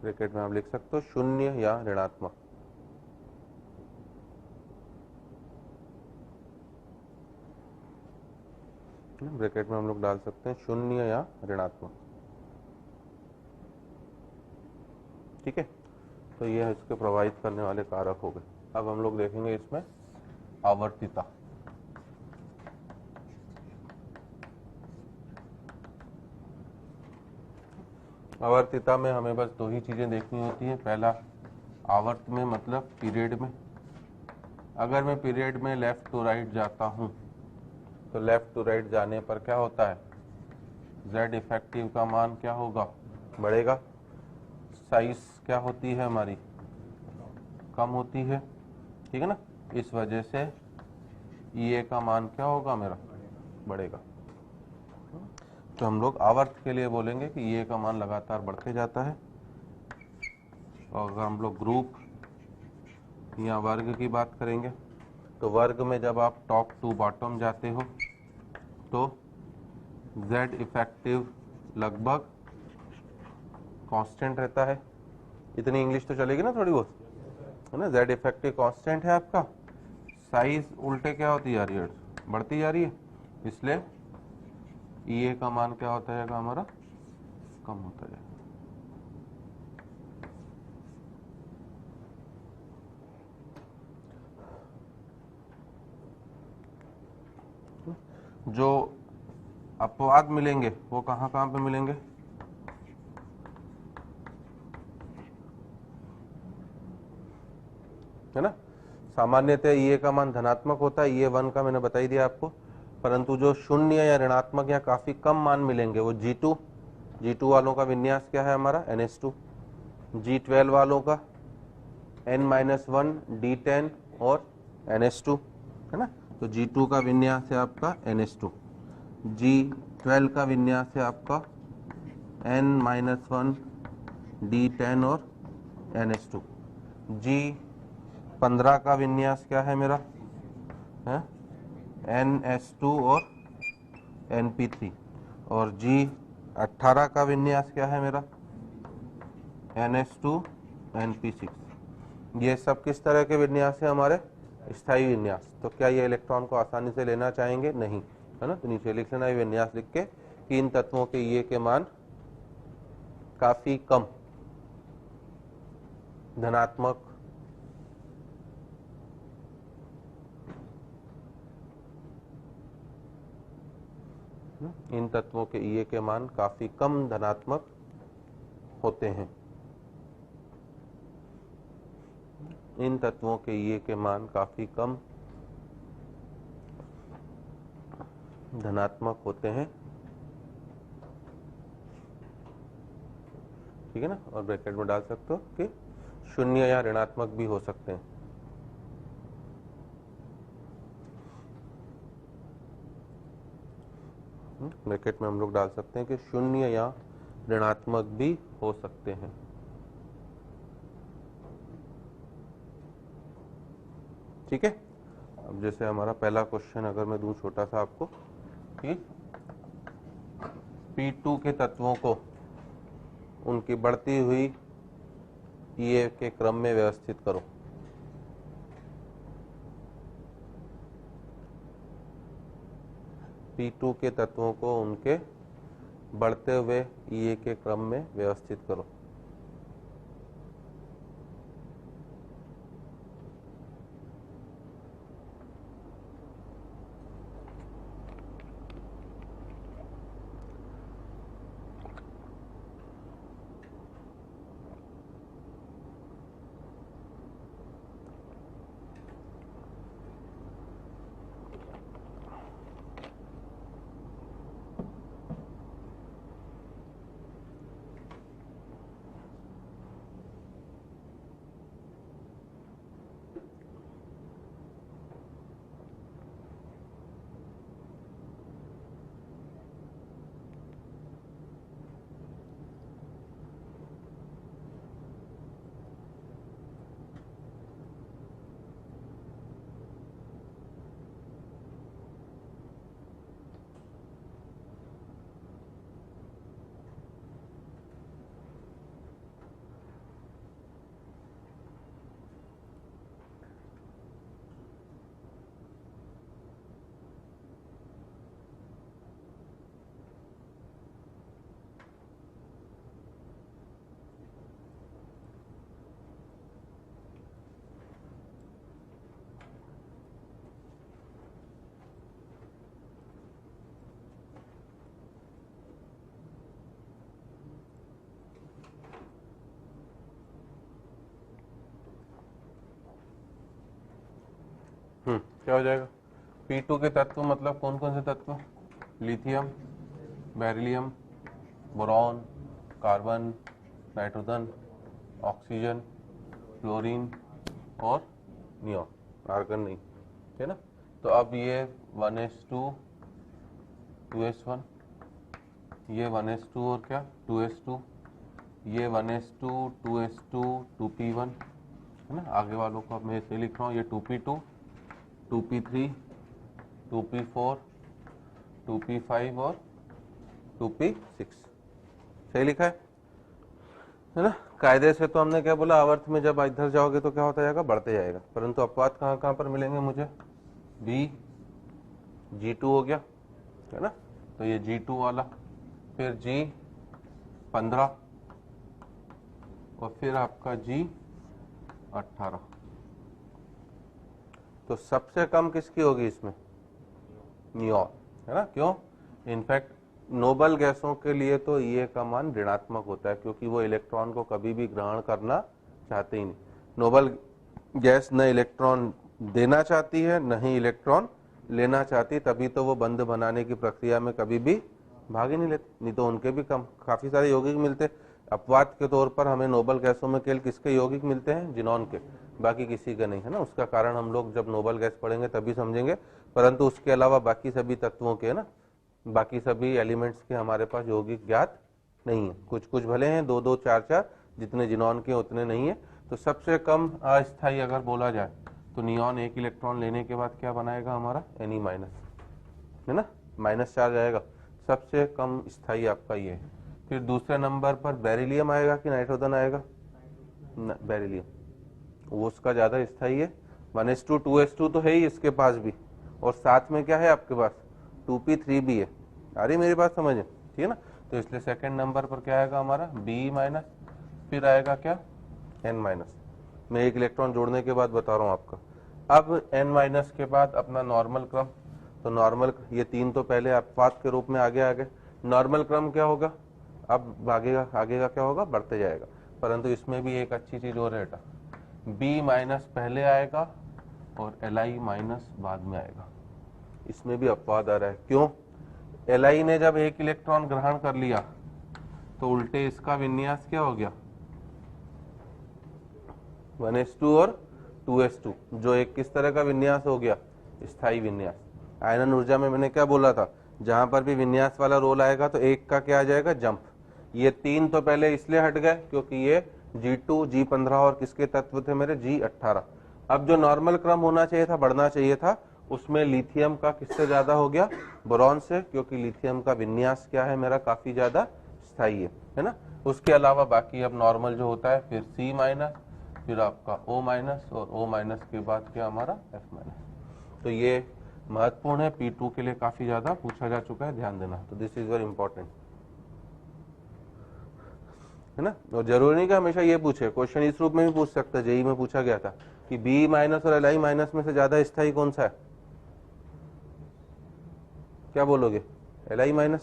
[SPEAKER 1] ब्रैकेट में आप लिख सकते हो शून्य या ऋणात्मक। ब्रैकेट में हम लोग डाल सकते हैं शून्य या ऋणात्मक, ठीक है। तो ये है इसके प्रभावित करने वाले कारक हो गए। अब हम लोग देखेंगे इसमें आवर्तिता। आवर्तिता में हमें बस दो ही चीज़ें देखनी होती हैं। पहला, आवर्त में मतलब पीरियड में, अगर मैं पीरियड में लेफ़्ट टू राइट जाता हूँ तो लेफ़्ट टू राइट जाने पर क्या होता है, z इफेक्टिव का मान क्या होगा, बढ़ेगा। साइज क्या होती है हमारी, कम होती है, ठीक है ना। इस वजह से ये का मान क्या होगा मेरा, बढ़ेगा। तो हम लोग आवर्त के लिए बोलेंगे कि ये का मान लगातार बढ़ते जाता है। और अगर हम लोग ग्रुप या वर्ग की बात करेंगे तो वर्ग में जब आप टॉप टू बॉटम जाते हो तो z इफेक्टिव लगभग कांस्टेंट रहता है। इतनी इंग्लिश तो चलेगी ना थोड़ी बहुत, है ना। z इफेक्टिव कांस्टेंट है आपका, साइज उल्टे क्या होती जा रही है, बढ़ती जा रही है, इसलिए ये का मान क्या होता जाएगा हमारा, कम होता जाएगा। जो अपवाद मिलेंगे वो कहाँ कहाँ पे मिलेंगे, है ना। सामान्यतः ये का मान धनात्मक होता है, ये 1 का मैंने बता ही दिया आपको, परंतु जो शून्य या ऋणात्मक या काफी कम मान मिलेंगे वो G2 वालों का विन्यास क्या है हमारा, NH2, G12 वालों का N-1 D10 और NH2, है ना। तो G2 का विन्यास है आपका NH2, G12 का विन्यास है आपका N-1 D10 और NH2, G15 का विन्यास क्या है मेरा, है NH2 और NP3, और G18 का विन्यास क्या है मेरा, NH2 NP6। ये सब किस तरह के विन्यास है हमारे, स्थायी विन्यास। तो क्या ये इलेक्ट्रॉन को आसानी से लेना चाहेंगे, नहीं, है ना। तो नीचे लिख लेना ये विन्यास लिख के कि इन तत्वों के ये के मान काफी कम धनात्मक इन तत्वों के ये के मान काफी कम धनात्मक होते हैं। इन तत्वों के ये के मान काफी कम धनात्मक होते हैं, ठीक है ना। और ब्रैकेट में डाल सकते हो कि शून्य या ऋणात्मक भी हो सकते हैं। ब्रैकेट में हम लोग डाल सकते हैं कि शून्य या ऋणात्मक भी हो सकते हैं, ठीक है। अब जैसे हमारा पहला क्वेश्चन अगर मैं दूं छोटा सा आपको कि P2 के तत्वों को उनकी बढ़ती हुई ये के क्रम में व्यवस्थित करो। P2 के तत्वों को उनके बढ़ते हुए ये के क्रम में व्यवस्थित करो। क्या हो जाएगा? P2 के तत्व मतलब कौन कौन से तत्व? Lithium, beryllium, boron, carbon, nitrogen, oxygen, fluorine और नियॉन। आर्गन नहीं, है ना। तो अब ये 1s2 2s1, ये 1s2 और क्या 2s2, ये 1s2 2s2 2p1, है ना। आगे वालों को अब मैं ऐसे लिख रहा हूँ, ये 2p2 2p3 2p4 2p5 और 2p6। सही लिखा है ना। कायदे से तो हमने क्या बोला, आवर्त में जब इधर जाओगे तो क्या होता जाएगा, बढ़ते जाएगा। परंतु अपवाद कहाँ कहाँ पर मिलेंगे मुझे? B G2 हो गया, है ना। तो ये G2 वाला, फिर G15 और फिर आपका G18। तो सबसे कम किसकी होगी इसमें? नियॉन, है ना। क्यों? इनफैक्ट नोबल गैसों के लिए तो ये का मान ऋणात्मक होता है, क्योंकि वो इलेक्ट्रॉन को कभी भी ग्रहण करना चाहते ही नहीं। नोबल गैस न इलेक्ट्रॉन देना चाहती है, न ही इलेक्ट्रॉन लेना चाहती, तभी तो वो बंध बनाने की प्रक्रिया में कभी भी भाग ही नहीं लेते। नहीं तो उनके भी काफी सारे यौगिक मिलते। अपवाद के तौर पर हमें नोबल गैसों में केवल किसके यौगिक मिलते हैं? जिनॉन के, बाकी किसी का नहीं, है ना। उसका कारण हम लोग जब नोबल गैस पढ़ेंगे तभी समझेंगे। परंतु उसके अलावा बाकी सभी तत्वों के, ना, बाकी सभी एलिमेंट्स के हमारे पास यौगिक ज्ञात नहीं है। कुछ कुछ भले हैं, 2 2 4 4, जितने जिनॉन के उतने नहीं है। तो सबसे कम अस्थायी अगर बोला जाए तो नियॉन एक इलेक्ट्रॉन लेने के बाद क्या बनाएगा हमारा? Ne-, है ना, माइनस चार्ज आएगा। सबसे कम स्थायी आपका ये है। फिर दूसरे नंबर पर बेरिलियम आएगा कि नाइट्रोजन आएगा? बेरिलियम, वो उसका ज्यादा स्थायी है। 1s2 2s2 तो है ही इसके पास भी, और साथ में क्या है आपके पास? 2p3 भी है। आ रही मेरी बात समझ? ठीक है ना। तो इसलिए सेकंड नंबर पर क्या आएगा हमारा? B-, फिर आएगा क्या? N-। मैं एक इलेक्ट्रॉन जोड़ने के बाद बता रहा हूं आपका। अब N- के बाद अपना नॉर्मल क्रम। तो नॉर्मल, ये 3 तो पहले अपवाद के रूप में आगे नॉर्मल क्रम क्या होगा? अब आगे का क्या होगा? बढ़ते जाएगा। परंतु इसमें भी एक अच्छी चीज और है बेटा, B- पहले आएगा और Li- बाद में आएगा। इसमें भी अपवाद आ रहा है। क्यों? Li ने जब एक इलेक्ट्रॉन ग्रहण कर लिया तो उल्टे इसका विन्यास क्या हो गया? 1s2 और 2s2, जो एक किस तरह का विन्यास हो गया? स्थायी विन्यास। आयनन ऊर्जा में मैंने क्या बोला था? जहां पर भी विन्यास वाला रोल आएगा तो एक का क्या आ जाएगा? जंप। ये 3 तो पहले इसलिए हट गए क्योंकि ये G2 G15 और किसके तत्व थे मेरे? G18। अब जो नॉर्मल क्रम होना चाहिए था, बढ़ना चाहिए था, उसमें लिथियम का किससे ज्यादा हो गया? बोरॉन से, क्योंकि लिथियम का विन्यास क्या है मेरा? काफी ज्यादा स्थायी है ना। उसके अलावा बाकी अब नॉर्मल जो होता है, फिर C-, फिर आपका O-, और O- के बाद क्या हमारा? F-। तो ये महत्वपूर्ण है, P2 के लिए काफी ज्यादा पूछा जा चुका है, ध्यान देना। तो दिस इज वेरी इंपॉर्टेंट, है ना। और जरूरी नहीं कि हमेशा ये पूछे, क्वेश्चन इस रूप में भी पूछ सकता है। जेई में पूछा गया था कि B- और Li- में से ज्यादा स्थायी कौन सा है? क्या बोलोगे? Li-,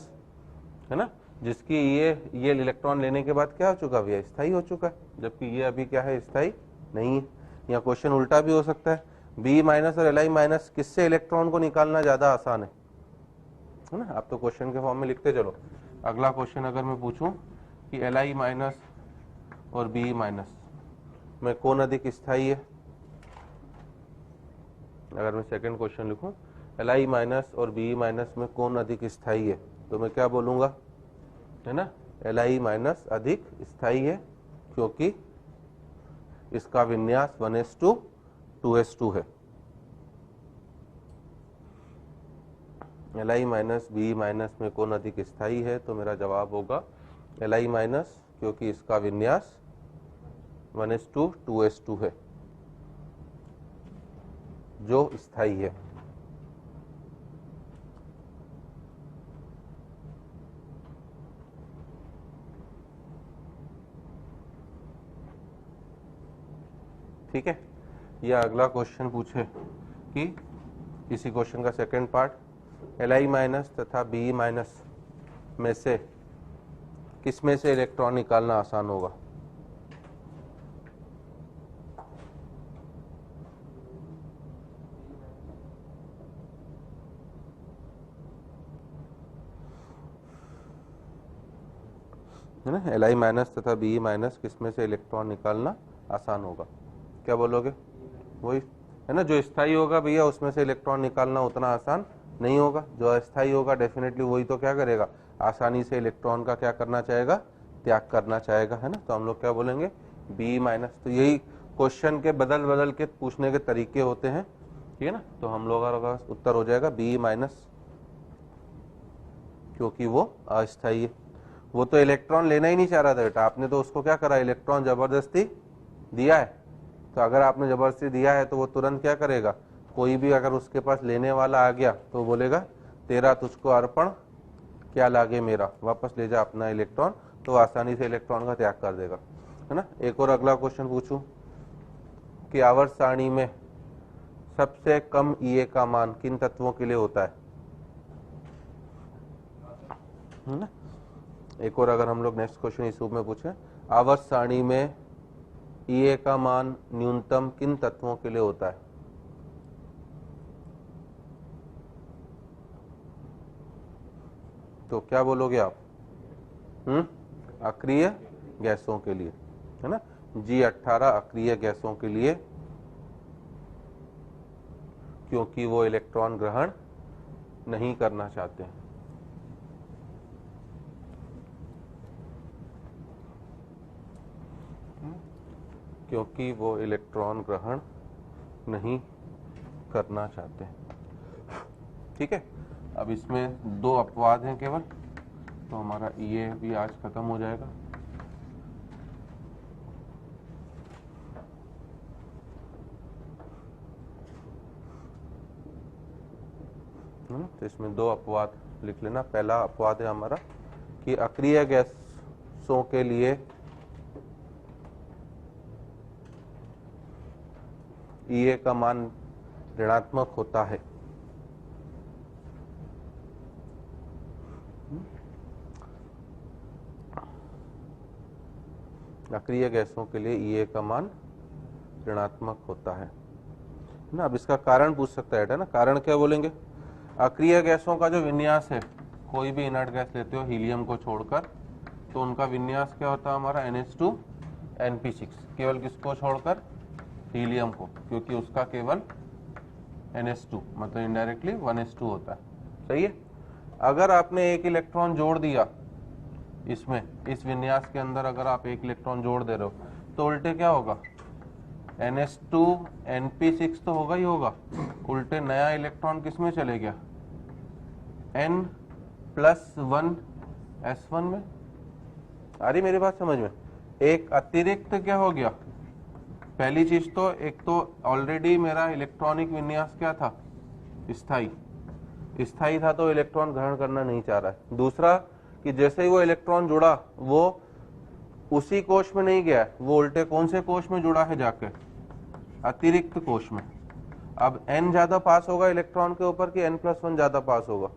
[SPEAKER 1] है ना। जिसकी ये इलेक्ट्रॉन लेने के बाद क्या हो चुका भैया? स्थायी हो चुका है, जबकि ये अभी क्या है? स्थायी नहीं है। या क्वेश्चन उल्टा भी हो सकता है, B- और Li- किससे इलेक्ट्रॉन को निकालना ज्यादा आसान है ना। आप तो क्वेश्चन के फॉर्म में लिखते चलो। अगला क्वेश्चन अगर मैं पूछूं कि Li- और B- में कौन अधिक स्थायी है, अगर मैं सेकंड क्वेश्चन लिखूं Li- और B- में कौन अधिक स्थायी है, तो मैं क्या बोलूंगा? है ना, Li- अधिक स्थायी है, क्योंकि इसका विन्यास 1s2 2s2 है। Li- B- में कौन अधिक स्थायी है, तो मेरा जवाब होगा Li-, क्योंकि इसका विन्यास 1s2 2s2 है, जो स्थायी है। ठीक है। यह अगला क्वेश्चन पूछे कि इसी क्वेश्चन का सेकंड पार्ट, Li- तथा B- में से किसमें से इलेक्ट्रॉन निकालना आसान होगा? है ना, Li माइनस तथा Be माइनस किसमें से इलेक्ट्रॉन निकालना आसान होगा? क्या बोलोगे? वही है ना, जो स्थायी होगा भैया उसमें से इलेक्ट्रॉन निकालना उतना आसान नहीं होगा, जो अस्थायी होगा डेफिनेटली वही तो क्या करेगा, आसानी से इलेक्ट्रॉन का क्या करना चाहेगा, त्याग करना चाहेगा, है ना। तो हम लोग क्या बोलेंगे, Be माइनस। तो यही क्वेश्चन के बदल बदल के पूछने के तरीके होते हैं, ठीक है ना। तो हम लोग का उत्तर हो जाएगा Be माइनस, क्योंकि वो अस्थायी है। वो तो इलेक्ट्रॉन लेना ही नहीं चाह रहा था बेटा, आपने तो उसको क्या करा, इलेक्ट्रॉन जबरदस्ती दिया है। तो अगर आपने जबरदस्ती दिया है तो वो तुरंत क्या करेगा, कोई भी अगर उसके पास लेने वाला आ गया तो बोलेगा तेरा तुझको अर्पण, क्या लागे मेरा, वापस ले जा अपना इलेक्ट्रॉन, तो आसानी से इलेक्ट्रॉन का त्याग कर देगा, है ना। एक और अगला क्वेश्चन पूछूं कि आवर्त सारणी में सबसे कम Ea का मान किन तत्वों के लिए होता है ना। एक और अगर हम लोग नेक्स्ट क्वेश्चन इस रूप में पूछें, आवर्त सारणी में Ea का मान न्यूनतम किन तत्वों के लिए होता है? तो क्या बोलोगे आप? अक्रिय गैसों के लिए, है ना। G18 अक्रिय गैसों के लिए, क्योंकि वो इलेक्ट्रॉन ग्रहण नहीं करना चाहते हैं। क्योंकि वो इलेक्ट्रॉन ग्रहण नहीं करना चाहते हैं, ठीक है। अब इसमें दो अपवाद हैं केवल, तो हमारा ये भी आज खत्म हो जाएगा। तो इसमें दो अपवाद लिख लेना। पहला अपवाद है हमारा कि अक्रिय गैसों के लिए Ea का मान ऋणात्मक होता है। अक्रिय गैसों के लिए Ea का मान ऋणात्मक होता है ना। अब इसका कारण पूछ सकता है ना, कारण क्या बोलेंगे, अक्रिय गैसों का जो विन्यास है, कोई भी इनर्ट गैस लेते हो हीलियम को छोड़कर, तो उनका विन्यास क्या होता है हमारा NH2 NP6, केवल किसको छोड़कर, हीलियम को, क्योंकि उसका केवल NH2 मतलब इनडायरेक्टली 1s2 होता है, सही है। अगर आपने एक इलेक्ट्रॉन जोड़ दिया इसमें, इस विन्यास के अंदर अगर आप एक इलेक्ट्रॉन जोड़ दे रहे हो, तो उल्टे क्या होगा, NH2 NP6 तो होगा ही होगा, उल्टे नया इलेक्ट्रॉन किसमें चले गया, N+1 S1 में। आ रही मेरी बात समझ में? एक अतिरिक्त क्या हो गया, पहली चीज तो एक तो ऑलरेडी मेरा इलेक्ट्रॉनिक विन्यास क्या था, स्थायी था, तो इलेक्ट्रॉन ग्रहण करना नहीं चाह रहा है। दूसरा कि जैसे ही वो इलेक्ट्रॉन जुड़ा, वो उसी कोश में नहीं गया, वो उल्टे कौन से कोश में जुड़ा है जाके, अतिरिक्त कोश में। अब n ज्यादा पास होगा इलेक्ट्रॉन के ऊपर कि n+1 ज्यादा पास होगा,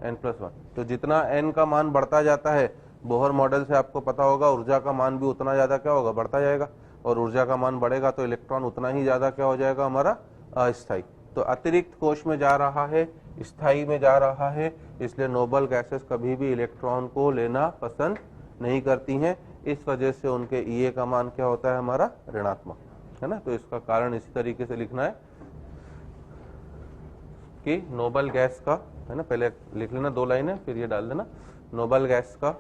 [SPEAKER 1] n+1। तो जितना n का मान बढ़ता जाता है, बोहर मॉडल से आपको पता होगा, ऊर्जा का मान भी उतना ज्यादा क्या होगा, बढ़ता जाएगा, और ऊर्जा का मान बढ़ेगा तो इलेक्ट्रॉन उतना ही ज्यादा क्या हो जाएगा हमारा, अस्थायी। तो अतिरिक्त कोश में जा रहा है, स्थायी में जा रहा है, इसलिए नोबल गैसेस कभी भी इलेक्ट्रॉन को लेना पसंद नहीं करती हैं। इस वजह से उनके Ea का मान क्या होता है हमारा, ऋणात्मक, है ना। तो इसका कारण इसी तरीके से लिखना है कि नोबल गैस का, है ना, पहले लिख लेना 2 लाइनें, फिर ये डाल देना, नोबल गैस का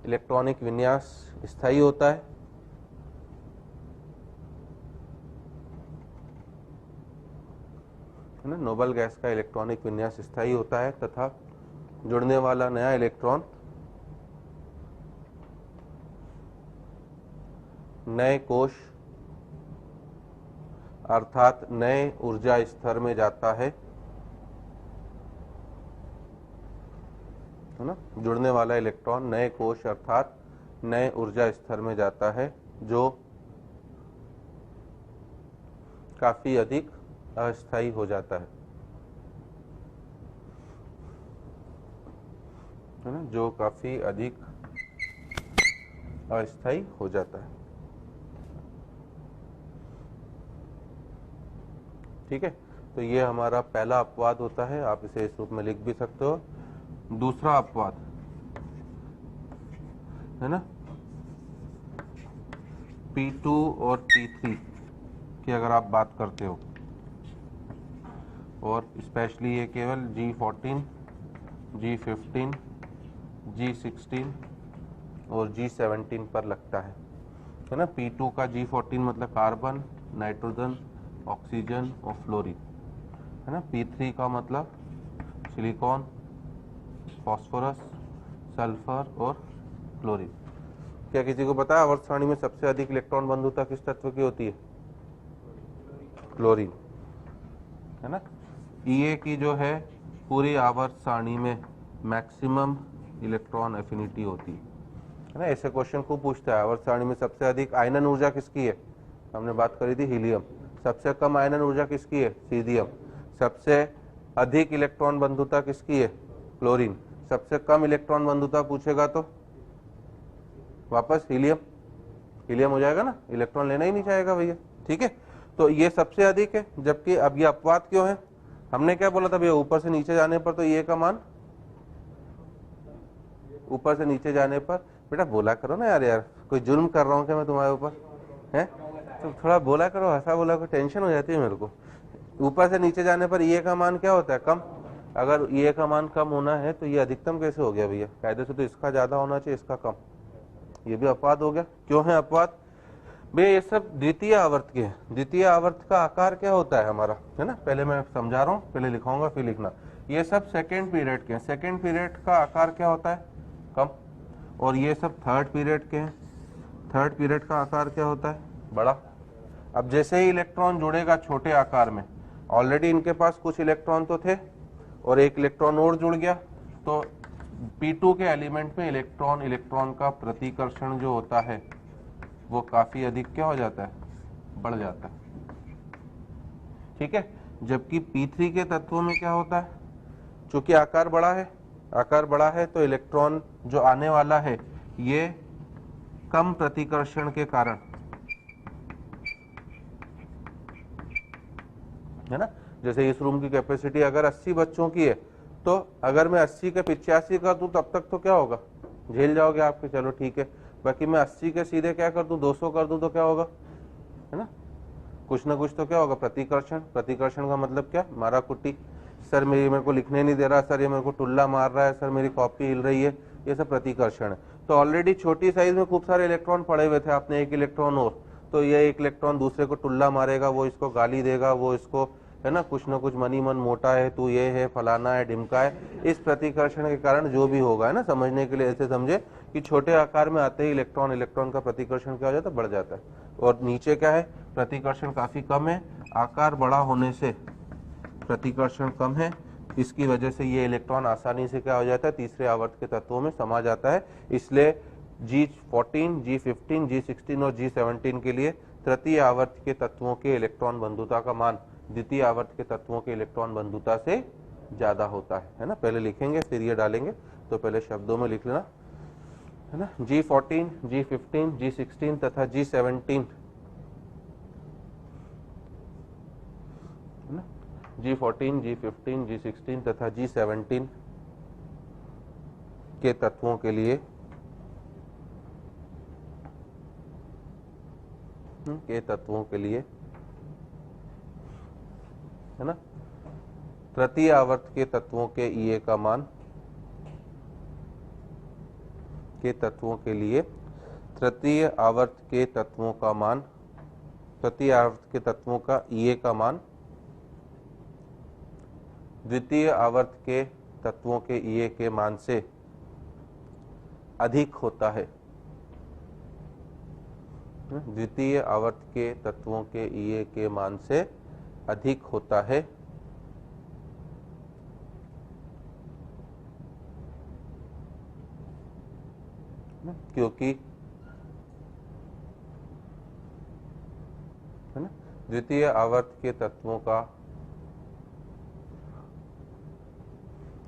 [SPEAKER 1] इलेक्ट्रॉनिक विन्यास स्थायी होता है, है ना। नोबल गैस का इलेक्ट्रॉनिक विन्यास स्थायी होता है तथा जुड़ने वाला नया इलेक्ट्रॉन नए कोश अर्थात नए ऊर्जा स्तर में जाता है ना। जुड़ने वाला इलेक्ट्रॉन नए कोश अर्थात नए ऊर्जा स्तर में जाता है, जो काफी अधिक अस्थायी हो जाता है ना, जो काफी अधिक अस्थायी हो जाता है, ठीक है। तो ये हमारा पहला अपवाद होता है, आप इसे इस रूप में लिख भी सकते हो। दूसरा अपवाद है ना, P2 और P3 की अगर आप बात करते हो, और स्पेशली ये केवल G14, G15, G16 और G17 पर लगता है ना। P2 का G14 मतलब कार्बन, नाइट्रोजन, ऑक्सीजन और फ्लोरीन, है ना। P3 का मतलब सिलिकॉन, फास्फोरस, सल्फर और क्लोरीन। क्या किसी को पता है आवर्त सारणी में सबसे अधिक इलेक्ट्रॉन बंधुता किस तत्व की होती है? क्लोरीन, है ना। Ea की जो है पूरी आवर्त सारणी में मैक्सिमम इलेक्ट्रॉन एफिनिटी होती है ना। ऐसे क्वेश्चन खूब पूछता है। आवर्त सारणी में सबसे अधिक आयनन ऊर्जा किसकी है? हमने बात करी थी हीलियम। सबसे कम आयनन ऊर्जा किसकी है? सीजियम। सबसे अधिक इलेक्ट्रॉन बंधुता किसकी है? क्लोरीन। सबसे कम इलेक्ट्रॉन बंधुता पूछेगा तो वापस हीलियम, हीलियम हो जाएगा ना, इलेक्ट्रॉन लेना ही नहीं चाहेगा भैया, ठीक है। तो ये सबसे अधिक है, जबकि अब ये अपवाद क्यों है? हमने क्या बोला था भैया, ऊपर से नीचे जाने पर तो ये का मान, ऊपर से नीचे जाने पर, बेटा बोला करो ना यार, यार कोई जुल्म कर रहा हूँ क्या मैं तुम्हारे ऊपर, है? तो थोड़ा बोला करो, हंसा बोला करो, टेंशन हो जाती है मेरे को। ऊपर से नीचे जाने पर ये का मान क्या होता है? कम। अगर ये का मान कम होना है तो ये अधिकतम कैसे हो गया भैया? कायदे से तो इसका ज्यादा होना चाहिए, इसका कम। ये भी अपवाद हो गया। क्यों है अपवाद भैया? ये सब द्वितीय आवर्त के हैं। द्वितीय आवर्त का आकार क्या होता है हमारा, है ना। पहले मैं समझा रहा हूँ, पहले लिखाऊंगा फिर लिखना। ये सब सेकेंड पीरियड के हैं। सेकेंड पीरियड का आकार क्या होता है? कम। और ये सब थर्ड पीरियड के हैं। थर्ड पीरियड का आकार क्या होता है? बड़ा। अब जैसे ही इलेक्ट्रॉन जुड़ेगा छोटे आकार में, ऑलरेडी इनके पास कुछ इलेक्ट्रॉन तो थे और एक इलेक्ट्रॉन और जुड़ गया, तो P2 के एलिमेंट में इलेक्ट्रॉन इलेक्ट्रॉन का प्रतिकर्षण जो होता है वो काफी अधिक क्या हो जाता है? बढ़ जाता है, ठीक है। जबकि P3 के तत्वों में क्या होता है? चूंकि आकार बड़ा है, आकार बड़ा है तो इलेक्ट्रॉन जो आने वाला है ये कम प्रतिकर्षण के कारण, है ना। जैसे इस रूम की कैपेसिटी अगर 80 बच्चों की है, तो अगर मैं 80 के 85 कर दूं तब तक तो क्या होगा? झेल जाओगे आपके, चलो ठीक है। बाकी मैं 80 के सीधे क्या कर दूं, 200 कर दूं तो क्या होगा, है ना। कुछ ना कुछ तो क्या होगा? प्रतिकर्षण। प्रतिकर्षण का मतलब क्या? मारा कुट्टी। सर मेरे को लिखने नहीं दे रहा, सर ये मेरे को टुल्ला मार रहा है, सर मेरी कॉपी हिल रही है, ये सब प्रतिकर्षण है। तो ऑलरेडी छोटी साइज में खूब सारे इलेक्ट्रॉन पड़े हुए थे, आपने एक इलेक्ट्रॉन और, तो ये एक इलेक्ट्रॉन दूसरे को टुल्ला मारेगा, वो इसको गाली देगा, वो इसको, है ना कुछ मनी मन मोटा है, तू ये है, फलाना है, ढिमका है। इस प्रतिकर्षण के कारण जो भी होगा, है ना, समझने के लिए ऐसे समझे कि छोटे आकार में आते ही इलेक्ट्रॉन इलेक्ट्रॉन का प्रतिकर्षण क्या हो जाता है? बढ़ जाता है। और नीचे क्या है? प्रतिकर्षण काफी कम है। आकार बड़ा होने से प्रतिकर्षण कम है, इसकी वजह से ये इलेक्ट्रॉन आसानी से क्या हो जाता है? तीसरे आवर्त के तत्वों में समा जाता है। इसलिए G14, G15, G16 और G17 के लिए तृतीय आवर्त के तत्वों के इलेक्ट्रॉन बंधुता का मान द्वितीय आवर्त के तत्वों के इलेक्ट्रॉन बंधुता से ज्यादा होता है ना। पहले लिखेंगे फिर ये डालेंगे, तो पहले शब्दों में लिख लेना, है ना। G14, G15, G16 तथा G17, है ना। G14, G15, G16 तथा G17 के तत्वों के लिए है ना, तृतीय आवर्त के तत्वों के Ea का मान, के तत्वों के लिए तृतीय आवर्त के तत्वों का मान, तृतीय आवर्त के तत्वों का Ea का मान द्वितीय आवर्त के तत्वों के Ea के मान से अधिक होता है। द्वितीय आवर्त के तत्वों के Ea के मान से अधिक होता है, क्योंकि, है ना, द्वितीय आवर्त के तत्वों का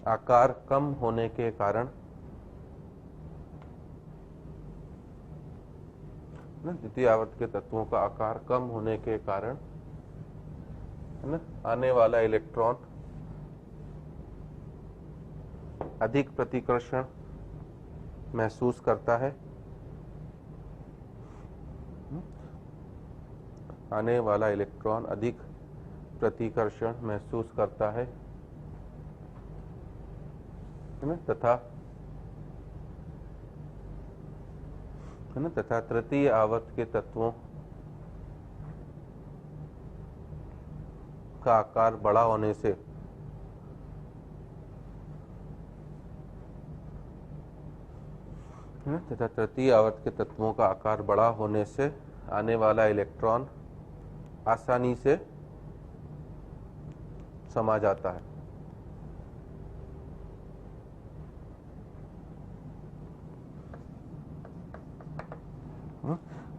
[SPEAKER 1] आकार कम होने के कारण, द्वितीय आवर्त के तत्वों का आकार कम होने के कारण, है ना, आने वाला इलेक्ट्रॉन अधिक प्रतिकर्षण महसूस करता है, आने वाला इलेक्ट्रॉन अधिक प्रतिकर्षण महसूस करता है ना, तथा तृतीय आवर्त के तत्वों का आकार बड़ा होने से तथा तृतीय आवर्त के तत्वों का आकार बड़ा होने से आने वाला इलेक्ट्रॉन आसानी से समा जाता है।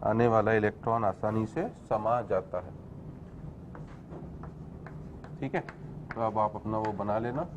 [SPEAKER 1] आने वाला इलेक्ट्रॉन आसानी से समा जाता है। ठीक है, तो अब आप अपना वो बना लेना।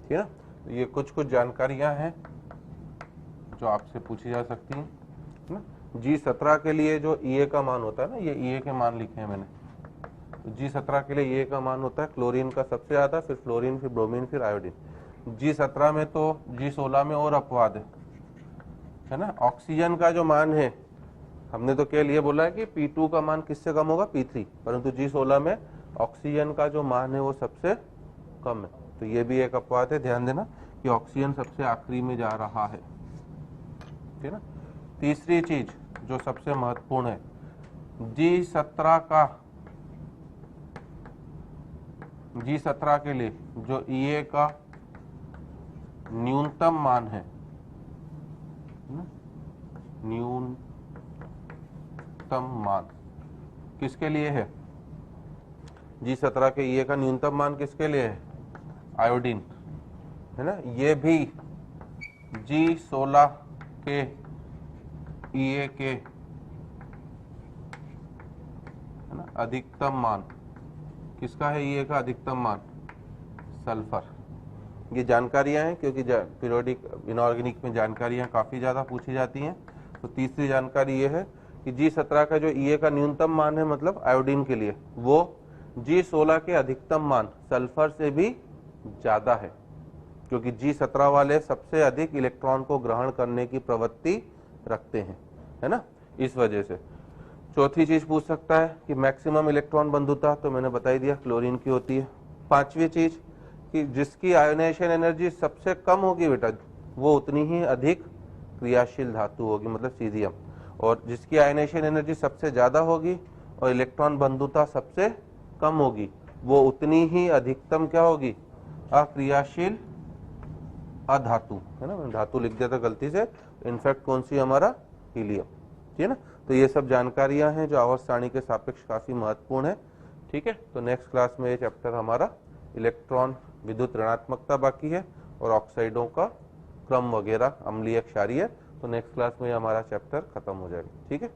[SPEAKER 1] ठीक है ना, तो ये कुछ जानकारियां हैं जो आपसे पूछी जा सकती हैं ना। G17 के लिए जो EA का मान होता है ना, ये EA के मान लिखे हैं मैंने। तो G17 के लिए EA का मान होता है क्लोरीन का सबसे ज्यादा, फिर फ्लोरीन, फिर ब्रोमीन, फिर आयोडीन। G17 में तो G16 में और अपवाद है ना। ऑक्सीजन का जो मान है, हमने तो क्या लिए बोला है कि P2 का मान किससे कम होगा, P3, परंतु G16 में ऑक्सीजन का जो मान है वो सबसे कम है। तो ये भी एक अपवाद है, ध्यान देना कि ऑक्सीजन सबसे आखिरी में जा रहा है। ठीक है ना। तीसरी चीज जो सबसे महत्वपूर्ण है, G17 के लिए जो EA का न्यूनतम मान है, न्यूनतम मान किसके लिए है? G17 के EA का न्यूनतम मान किसके लिए है? आयोडीन, है ना। ये भी G16 के EA के, है ना, अधिकतम मान किसका है? EA का अधिकतम मान सल्फर। ये जानकारियां हैं क्योंकि पीरियोडिक इनऑर्गेनिक में जानकारियां काफी ज्यादा पूछी जाती हैं। तो तीसरी जानकारी ये है कि G17 का जो EA का न्यूनतम मान है, मतलब आयोडीन के लिए, वो G16 के अधिकतम मान सल्फर से भी ज्यादा है, क्योंकि G17 वाले सबसे अधिक इलेक्ट्रॉन को ग्रहण करने की प्रवृत्ति रखते हैं, है ना, इस वजह से। चौथी चीज पूछ सकता है कि मैक्सिमम इलेक्ट्रॉन बंधुता, तो मैंने बता ही दिया क्लोरीन की होती है। पांचवी चीज कि जिसकी आयोनाइजेशन एनर्जी सबसे कम होगी बेटा, वो उतनी ही अधिक क्रियाशील धातु होगी, मतलब सीजियम। और जिसकी आयोनाइजेशन एनर्जी सबसे ज्यादा होगी और इलेक्ट्रॉन बंधुता सबसे कम होगी, वो उतनी ही अधिकतम क्या होगी? अक्रियाशील अधातु, है ना। धातु लिख दिया था गलती से, इनफैक्ट कौन सी? हमारा हीलियम। ठीक है ना। तो ये सब जानकारियां हैं जो आवर्त सारणी के सापेक्ष काफी महत्वपूर्ण है। ठीक है, तो नेक्स्ट क्लास में ये चैप्टर हमारा इलेक्ट्रॉन विद्युत ऋणात्मकता बाकी है और ऑक्साइडों का क्रम वगैरह, अम्लीय क्षारीय। तो नेक्स्ट क्लास में हमारा चैप्टर खत्म हो जाएगा। ठीक है।